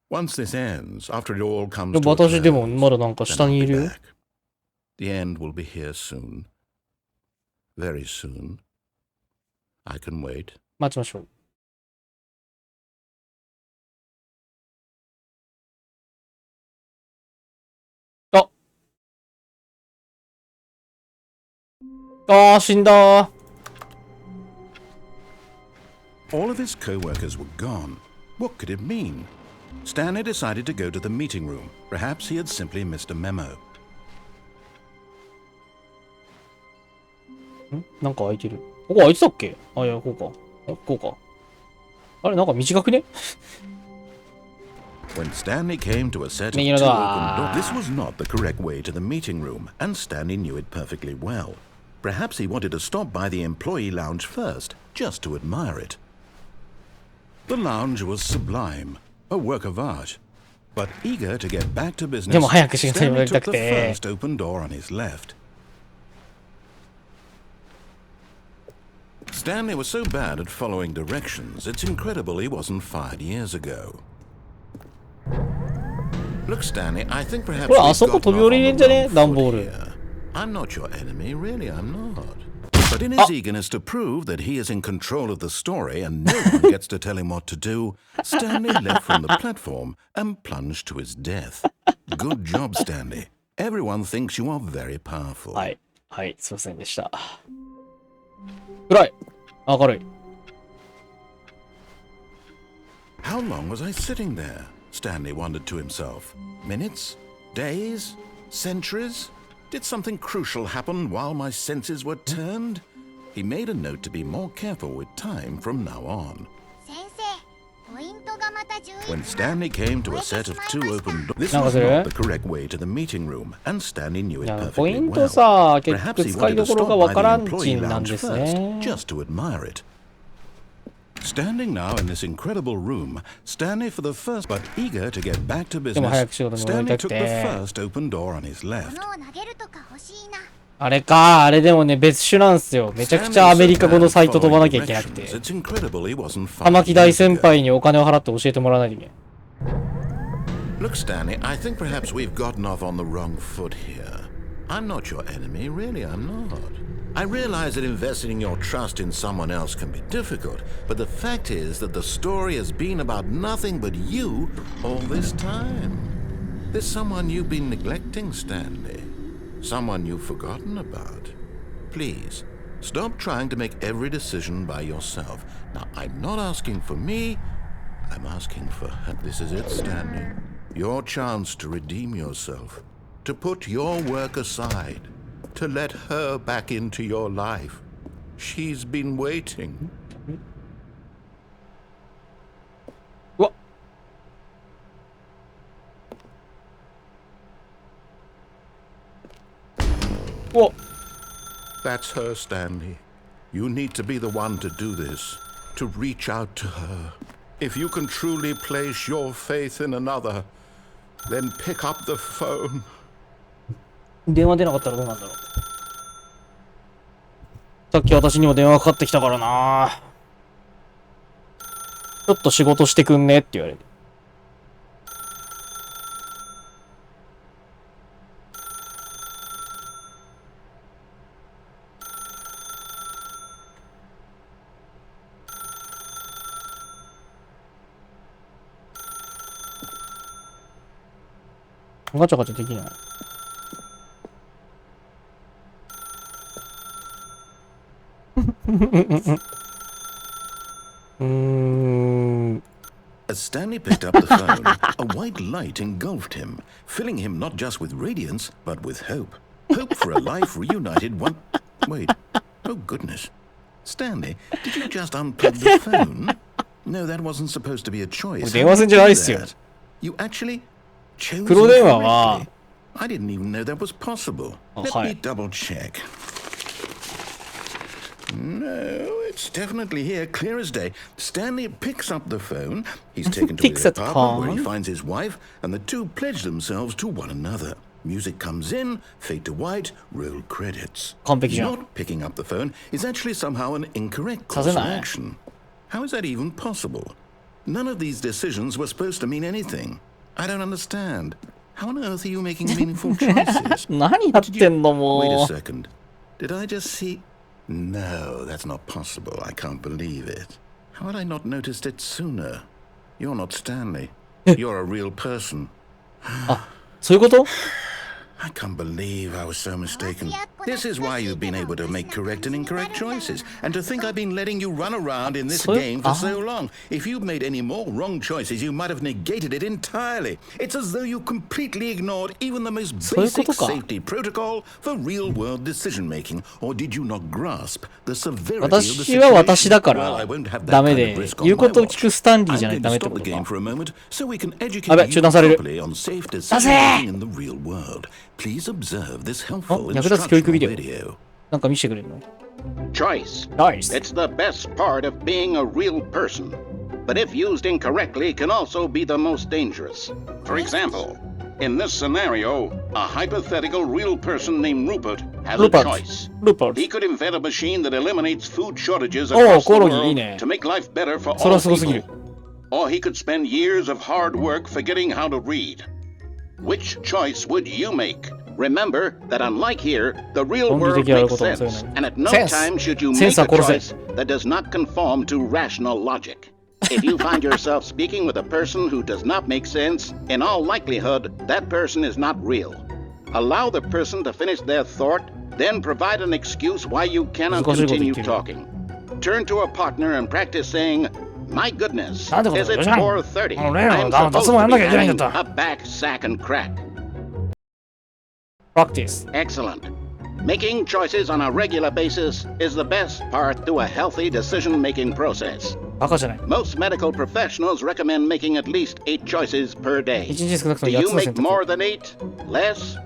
Once this ends, after it all comes で to も a 私でも close, まだなんか then 下 I'll にい be るよ。 back. The end will be here soon. Very soon. I can wait. 待ちましょう。死んだー。All of his co-workers were gone. What could it mean? Stanley decided to go to the meeting room. Perhaps he had simply missed a memo. なんか開いてる。ここ開いてたっけ。あ、いや、こうか。こうか。あれ、なんか短くね。 When Stanley came to a set of 右 two のド open ア。 doors, this was not the correct way to the meeting room, and Stanley knew it perfectly well. Perhaps he wanted to stop by the employee lounge first, just to admire it. The lounge was sublime, a work of art. But eager to get back to でも business, 早く仕事に戻 Stanley りた took く the て。 first open door on his left. Stanley was so bad at following directions, it's incredible he wasn't fired years ago. Look, Stanley, I think perhaps これあ we've そこ gotten 飛び off 降り on れん the じゃね wrong 段ボー foot ル。 here. I'm not your enemy, really, I'm not. But in his eagerness to prove that he is in control of the story and no one gets to tell him what to do, Stanley left from the platform and plunged to his death. Good job, Stanley. Everyone thinks you are very powerful. はい。はい、すいませんでした。暗い。明るい。How long was I sitting there? Stanley wondered to himself. Minutes? Days? Centuries? Did something crucial happen while my senses were turned? He made a note to be more careful with time from now on. 先生、ポイントがまた11 When Stanley came to a set of two open doors, this なんか was する not the correct way to the meeting room, and Stanley knew い it や、ポイ perfectly ント well. さ、結 Perhaps 局 he 使い wanted ど to ころ stop がわ by か the らんち employee んなん lounge です first, ね。 just to admire it. Standing now in this incredible room, Stanley for the first, but eager to get back to でも business, 早く仕事に戻り Stanley たく took the て。 first open door on his left. 物を投げるとか欲しいな。あれか、あれでもね、別種なんすよ。めちゃくちゃアメリカ語のサイト飛ばなきゃいけなくて。 It's incredible he wasn't 玉 fired 木大 years 先 ago. 輩にお金を払って教えてもらわないといけない。 Look, Stanley, I think perhaps we've gotten off on the wrong foot here. I'm not your enemy, really, I'm not. I realize that investing your trust in someone else can be difficult, but the fact is that the story has been about nothing but you all this time. There's someone you've been neglecting, Stanley. Someone you've forgotten about. Please, stop trying to make every decision by yourself. Now, I'm not asking for me, I'm asking for her. This is it, Stanley. Your chance to redeem yourself, to put your work aside, to let her back into your life. She's been waiting. うわ。うわ。 That's her, Stanley. You need to be the one to do this, to reach out to her. If you can truly place your faith in another, then pick up the phone. 電話出なかったらどうなんだろう。さっき私にも電話かかってきたからな。ちょっと仕事してくんねって言われて。ガチャガチャできない。As Stanley picked up the phone, a white light engulfed him, filling him not just with radiance, but with hope. Hope for a life reunited one... Wait. Oh, goodness. Stanley, did you just unplug the phone? No, that wasn't supposed to be a choice. It wasn't that. You actually chose it correctly. I didn't even know that was possible. Let me double check. No, it's definitely here, clear as day. Stanley picks up the phone. He's taken to his apartment where he finds his wife, and the two pledge themselves to one another. Music comes in, fade to white, roll credits. Not picking up the phone is actually somehow an incorrect course of action. How is that even possible? None of these decisions were supposed to mean anything. I don't understand. How on earth are you making meaningful choices? Wait a second. Did I just see... No, that's not possible. I can't believe it. How had I not noticed it sooner? You're not Stanley. You're a real person. そういうこと? I can't believe I was so mistaken. This is why you've been able to make correct and incorrect choices. And to think I've been letting you run around in this game for so long. If you'd made any more wrong choices, you might have negated it entirely. It's as though you completely ignored even the most basic safety protocol for real-world decision-making. Or did you not grasp the severity of the situation? 私は私だからダメで、言うことを聞くスタンリーじゃないとダメってことか。やべ、中断される。出せ！Please observe this helpful 役立つ教育ビデオ。なんか見せてくれるの？ Choice. It's the best part of being a real person. But if used incorrectly, can also be the most dangerous. For example, in this scenario, a hypothetical real person named Rupert has a choice. He could invent a machine that eliminates food shortages across the world to make life better for all people. Or he could spend years of hard work forgetting how to read. Which choice would you make? Remember that unlike here, the real world makes sense, and at no time should you make a choice that does not conform to rational logic. If you find yourself speaking with a person who does not make sense, in all likelihood, that person is not real. Allow the person to finish their thought, then provide an excuse why you cannot continue talking. Turn to a partner and practice saying, My goodness, is it 4:30? I'm supposed to be having a back, sack, and crack. Practice. Excellent. Making choices on a regular basis is the best part to a healthy decision-making process. バカじゃない。 Most medical professionals recommend making at least 8 choices per day. 1日少なくとも Do 8 you つの make 選択。 more than 8? Less?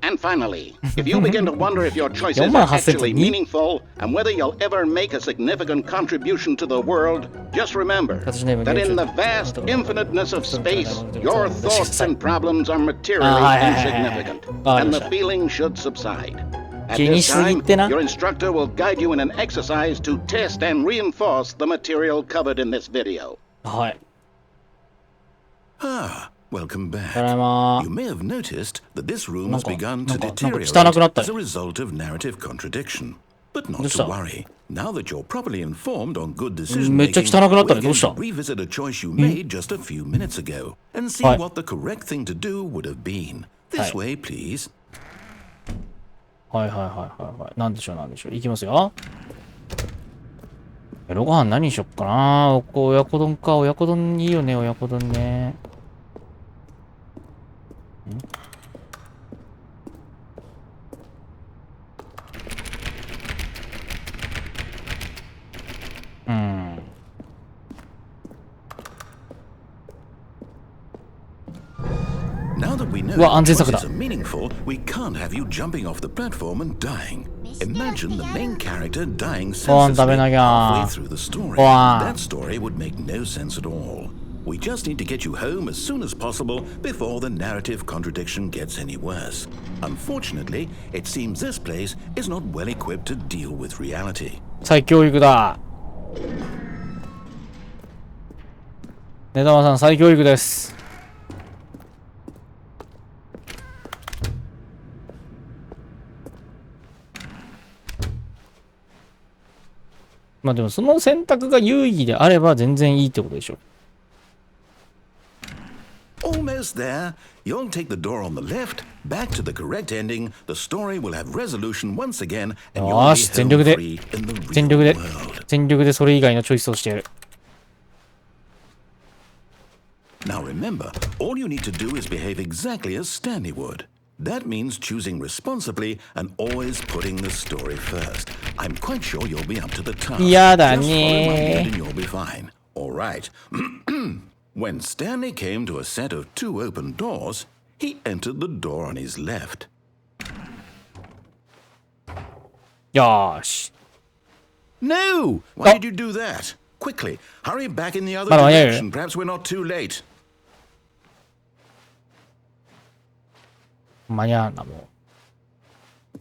And finally, if you begin to wonder if your choices are actually meaningful and whether you'll ever make a significant contribution to the world, just remember that in the vast infiniteness of space, your thoughts and problems are materially insignificant, and the feeling should subside. At this time, your instructor will guide you in an exercise to test and reinforce the material covered in this video. はい。 Welcome back. ただいま。 You may have noticed that this room has begun to なんか deteriorate as a result of narrative contradiction. But not to worry. Now that you're properly informed on good decision making, we're going to revisit a choice you made just a few minutes ago and see what the correct thing to do would have been. This way, please. はいはいはいはいはい。なんでしょうなんでしょう。いきますよ。夜ご飯何にしよっかな。親子丼か。親子丼いいよね、親子丼ね。うわ、安全策だ。painful, we can't have you jumping off the platform and dying. Imagine the main character dying senselessly halfway through the story. That story would make no sense at all. We just need to get you home as soon as possible before the narrative contradiction gets any worse. Unfortunately, it seems this place is not well equipped to deal with reality. 再教育だ。ネタマさん、再教育です。まあでもその選択が有意義であれば全然いいってことでしょ。Almost there. You'll take the door on the left, back to the correct ending. The story will have resolution once again, and you'll be home free in the real world. 全力でそれ以外のチョイスをしてやる。Now remember, all you need to do is behave exactly as Stanley would. That means choosing responsibly and always putting the story first. I'm quite sure you'll be up to the task. やだ Just follow my ね lead and you'll be fine. All right. When Stanley came to a set of 2 open doors, he entered the door on his left. よーし。 No! Why did you do that? Quickly, hurry back in the other direction. Perhaps we're not too late. 間に合わんな、もう。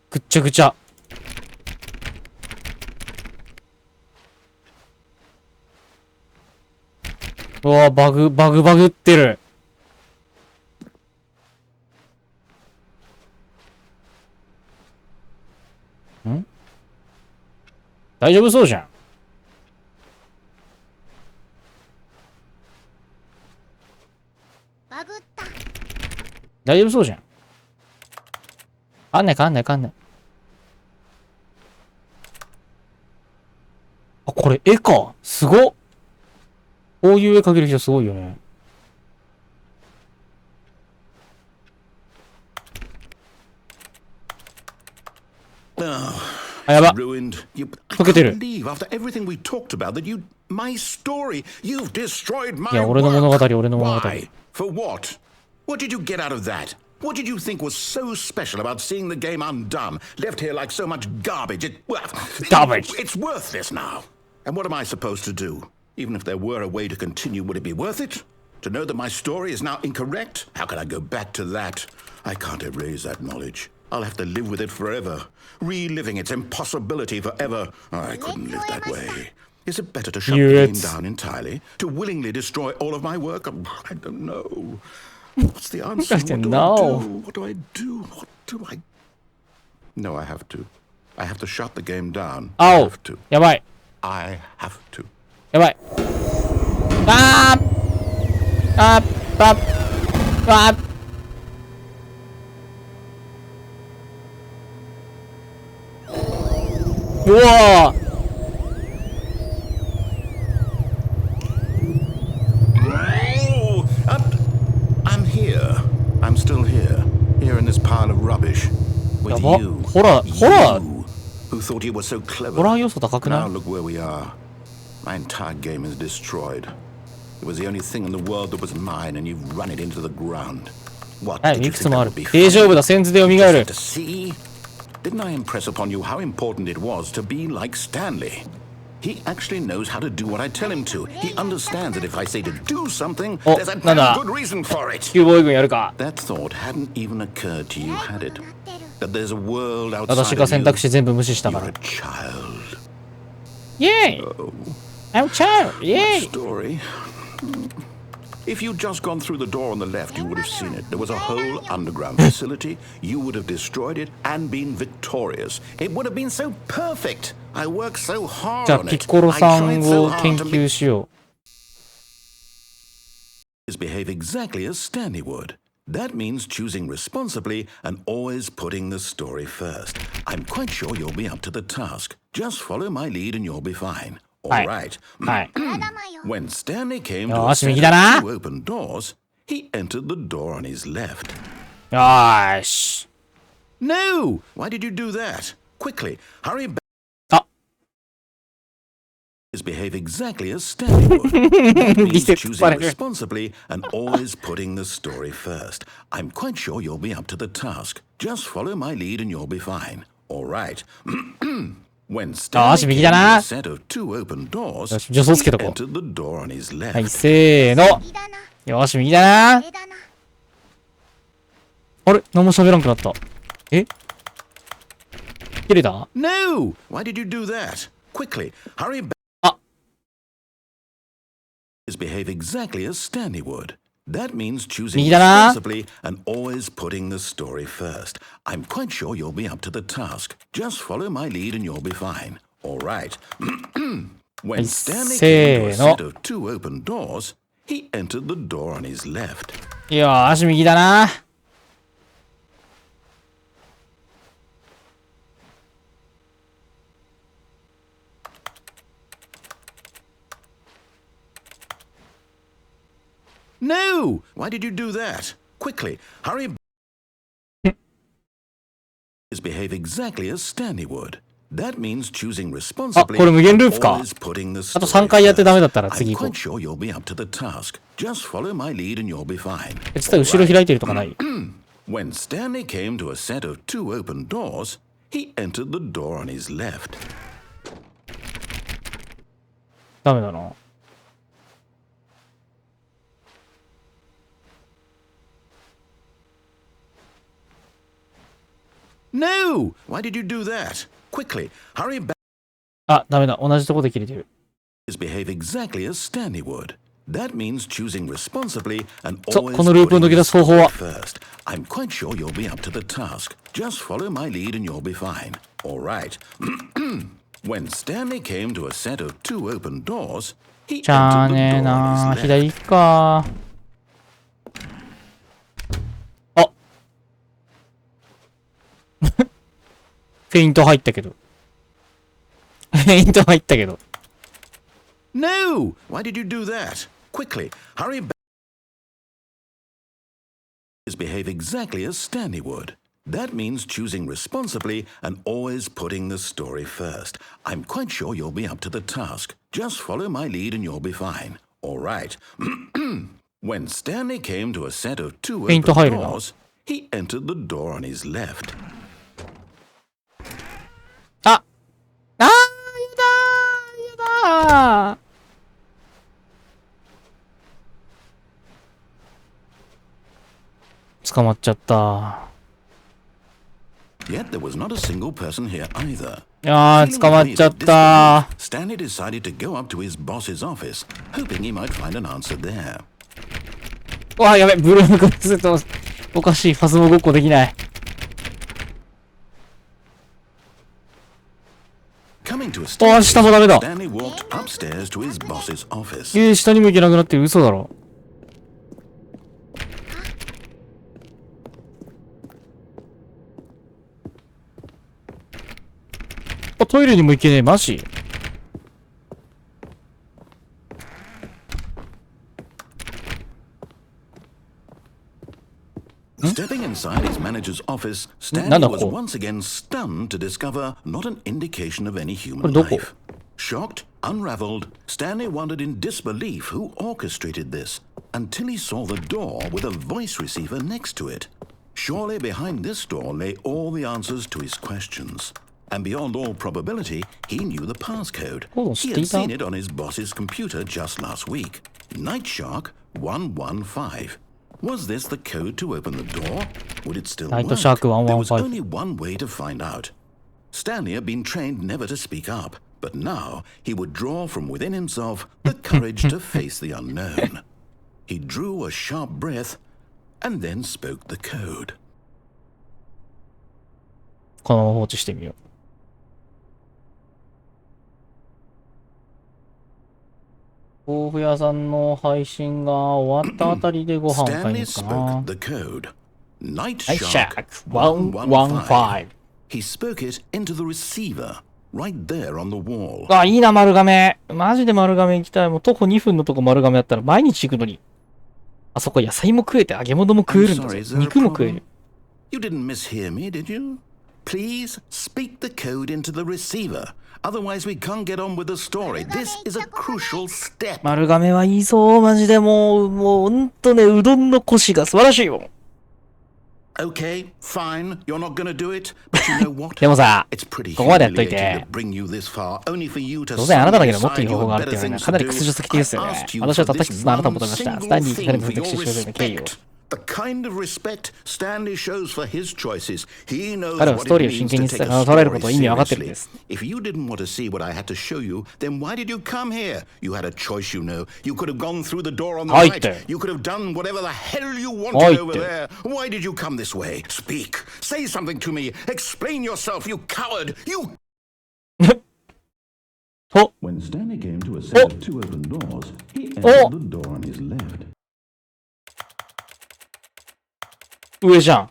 ぐっちゃぐちゃ。うわ、バグってる。ん？大丈夫そうじゃん。バグった。大丈夫そうじゃん。かんね。あ、これ絵か。すごっ。こういう絵描ける人すごいよね。あ、やば。溶けてる。いや、俺の物語。For what? What did you get out of that? What did you think was so special about seeing the game undone, left here like so much garbage? Garbage. It's worthless now. And what am I supposed to do? Even if there were a way to continue, would it be worth it? To know that my story is now incorrect? How can I go back to that? I can't erase that knowledge. I'll have to live with it forever, reliving its impossibility forever. I couldn't live that way. Is it better to shut the game down entirely? To willingly destroy all of my work? I don't know. What's the answer? What do I do? What do I... No, I have to. I have to shut the game down. I have to. やばい。I have to. やばい。うわー。I'm here. I'm still here. Here in this pile of rubbish. With you. ホラー Who thought you were so clever. ホラー要素高くない？ Now look where we are. My entire game is destroyed. It was the only thing in the world that was mine, and you've run it into the ground. What? はい、いくつもある。大丈夫だ、先図で蘇る。Didn't I impress upon you how important it was to be like Stanley? He actually knows how to do what I tell him to. He understands that if I say to do something, there's a damn good reason for it. キューボーイ軍やるか。 That thought hadn't even occurred to you, had it? That there's a world outside 私が選択肢全部無視したか of you. ら。 You're a child. イェーイ I'm child! イェーイ Story. If you'd just gone through the door on the left, you would have seen it. There was a whole underground facility. You would have destroyed it and been victorious. It would have been so perfect. I worked so hard じゃあ on ピ it. ッコロ I さん tried so を hard 研 to 究しよ behave exactly as Stanley would. That means choosing responsibly and always putting the story first. I'm quite sure you'll be up to the task. Just follow my lead and you'll be fine. All right. う。はい。 When Stanley came to よ a し、 set 右だな。 of 2 open doors, he entered the door on his left. よーし。 No! Why did you do that? Quickly, hurry back. あ。behave exactly as Stanley would. That means choosing responsibly and always putting the story first. I'm quite sure you'll be up to the task. Just follow my lead and you'll be fine. All right. When Stanley came to a set of two open doors, he entered the door on his left. はい、せーの。よし、右だな。あれ、何も喋らんくなった。え？切れた？ No! Why did you do that? Quickly, hurry back. あ。Behave exactly as Stanley would. That means choosing responsibly and always putting the story first. I'm quite sure you'll be up to the task. Just follow my lead and you'll be fine. All right. When Stanley came to a set of two open doors, he entered the door on his left. よーし、右だな。No! Why did you do that? Quickly, hurry back. Behave exactly as Stanley would. That means choosing responsibly. あ、これ無限ループか。あと3回やってダメだったら次行こう。実は後ろ開いてるとかない？ When Stanley came to a set of two open doors, he entered the door on his left. ダメだな。No! Why did you do that? Quickly, hurry back. あ、ダメだ。同じとこで切れてる。Behave exactly as Stanley would. That means choosing responsibly and そう、 always このループを抜け出す方法は。 first. I'm quite sure you'll be up to the task. Just follow my lead and you'll be fine. All right. When Stanley came to a set of two open doors, he じゃあ entered ね the ー door な on ー。 his 左 left. 行くか。あフェイント入ったけど。フェイント入ったけど。No! Why did you do that? Quickly, hurry back. Behave exactly as Stanley would. That means choosing responsibly and always putting the story first. I'm quite sure you'll be up to the task. Just follow my lead and you'll be fine. All right. When Stanley came to a set of two open doors, he entered the door on his left. ああー、やだー。捕まっちゃった。Yet there was not a single person here either. いやー、捕まっちゃった。Stanley decided to go up to his boss's office, hoping he might find an answer there. うわ、やべ、ブルームクロスとおかしい。ファスモごっこできない。あ、下もダメだ。Stanley walked upstairs to his boss's office. 下にも行けなくなって嘘だろ。あ、トイレにも行けねえ。マジStepping inside his manager's office, Stanley was once again stunned to discover not an indication of any human life. Shocked, unraveled, Stanley wondered in disbelief who orchestrated this, until he saw the door with a voice receiver next to it. Surely behind this door lay all the answers to his questions. And beyond all probability, he knew the passcode. He had seen it on his boss's computer just last week. Nightshark 115. Was this the code to open the door? Would it still work? There was only one way to find out. Stanley had been trained never to speak up, but now he would draw from within himself the courage to face the unknown. He drew a sharp breath and then spoke the code. このまま放置してみよう。豆腐屋さんの配信が終わったあたりでご飯を買いに行くかな。Nightshark 115. He spoke it into the receiver right there on the wall. あ、いいな、丸亀。マジで丸亀行きたい。もう徒歩2分のとこ丸亀やったら毎日行くのに。あそこ野菜も食えて揚げ物も食えるんだぞ。肉も食える。You didn't mishear me, did you? Please speak the code into the receiver. Otherwise, we can't get on with the story. This is a crucial step. 丸亀はいいぞ、マジでもうほんとね、うどんのコシが素晴らしいよ。Okay, fine. You're not gonna do it, but you know what? でもさ、 It's pretty ここまでやっとい humiliating て to、bring you this far, only for you to 当然あなただけの suddenly もっといい decide 方 you 法があ have るって better いうのは things かなり to 屈 do. 辱的ですよ I ね。 asked you 私は for たった this 一つのあなたを one 求めました。ス single タンリーに彼 thing に for 属 your して少女の敬意を。 respect. The kind of respect Stanley shows for his choices. He knows 彼は what ストー it リーを真 means 剣 to に take a 捉えるこ story とを意味わかってるん seriously. です。If you didn't want to see what I had to show you, then why did you come here? You had a choice, you know. You could have gone through the door on the 入っ right. て。 You could have done whatever the hell you 入 wanted っ over て。 there. Why did you come this way? Speak. Say something to me. Explain yourself, you coward. You. お When Stanley came to a set of two open doors, he entered the door on his left. 上じゃん。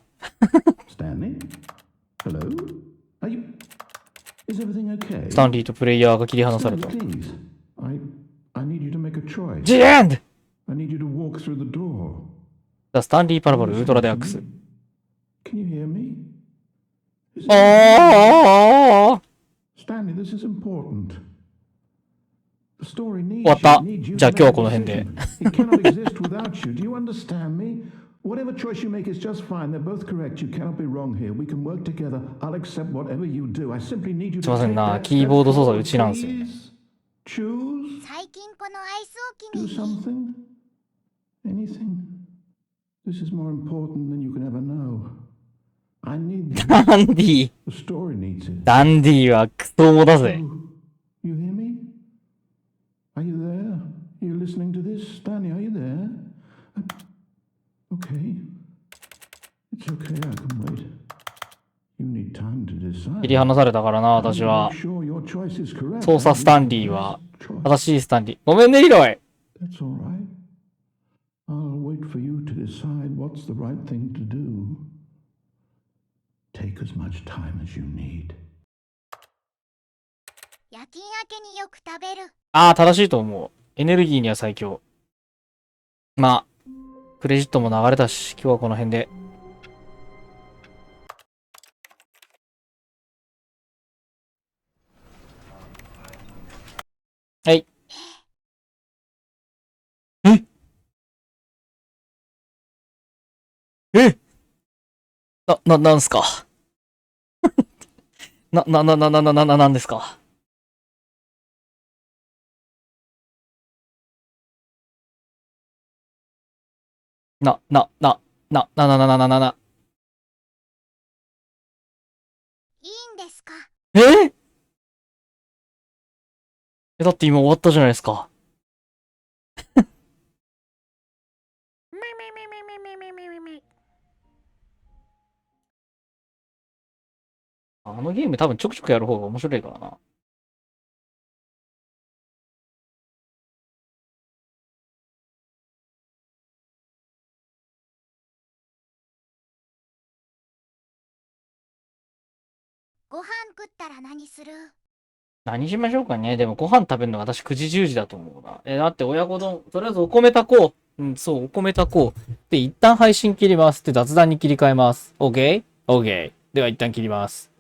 Stanley? Hello? Are you... Is everything okay? スタンリーとプレイヤーが切り離され Stanley, た。 please. I need you to make a choice. The end! I need you to walk through the door. スタンリーパラボルウルトラデラックス。 Can you hear me? Is あ it- Stanley, this is important. The story needs 終わった。 you. Needs you じゃあ to 今日は make こ a の辺で。 decision. It cannot exist without you. Do you understand me? Whatever choice you make is just fine. They're both correct. You cannot be wrong here. We can work together. I'll accept whatever you do. I simply need you すいま to せん take な。 that キー step ボード操作 forward, うちなんですよね。 please. Choose. 最近このアイスを機 Do に something. Anything. This is more important than you can ever know. I need this. ダンディー。 The story needs it. ダンディーはクソモだぜ。 You hear me? Are you there? Are you listening to this? Stanley, are you there? Okay. It's okay, I can wait. You need time to 切り decide. 離されたからな、私は Make。sure your choice is correct. 操作スタンリーは正しいスタンリー。ごめんね、ヒロイ。 That's all right. I'll wait for you to decide what's the right thing to do. Take as much time as you need. 夜勤明けによく食べる。ああ、正しいと思う。エネルギーには最強。まあ、クレジットも流れたし、今日はこの辺で。はい。えなんすかなんですかな。いいんですか？だって今終わったじゃないですか。あのゲーム多分ちょくちょくやる方が面白いからな。ご飯食ったら何する？何しましょうかね。でもご飯食べるの私9時10時だと思うな。だって親子丼、とりあえずお米炊こう。うん、そう、お米炊こう。で、一旦配信切ります。で、雑談に切り替えます。OK?OK。では一旦切ります。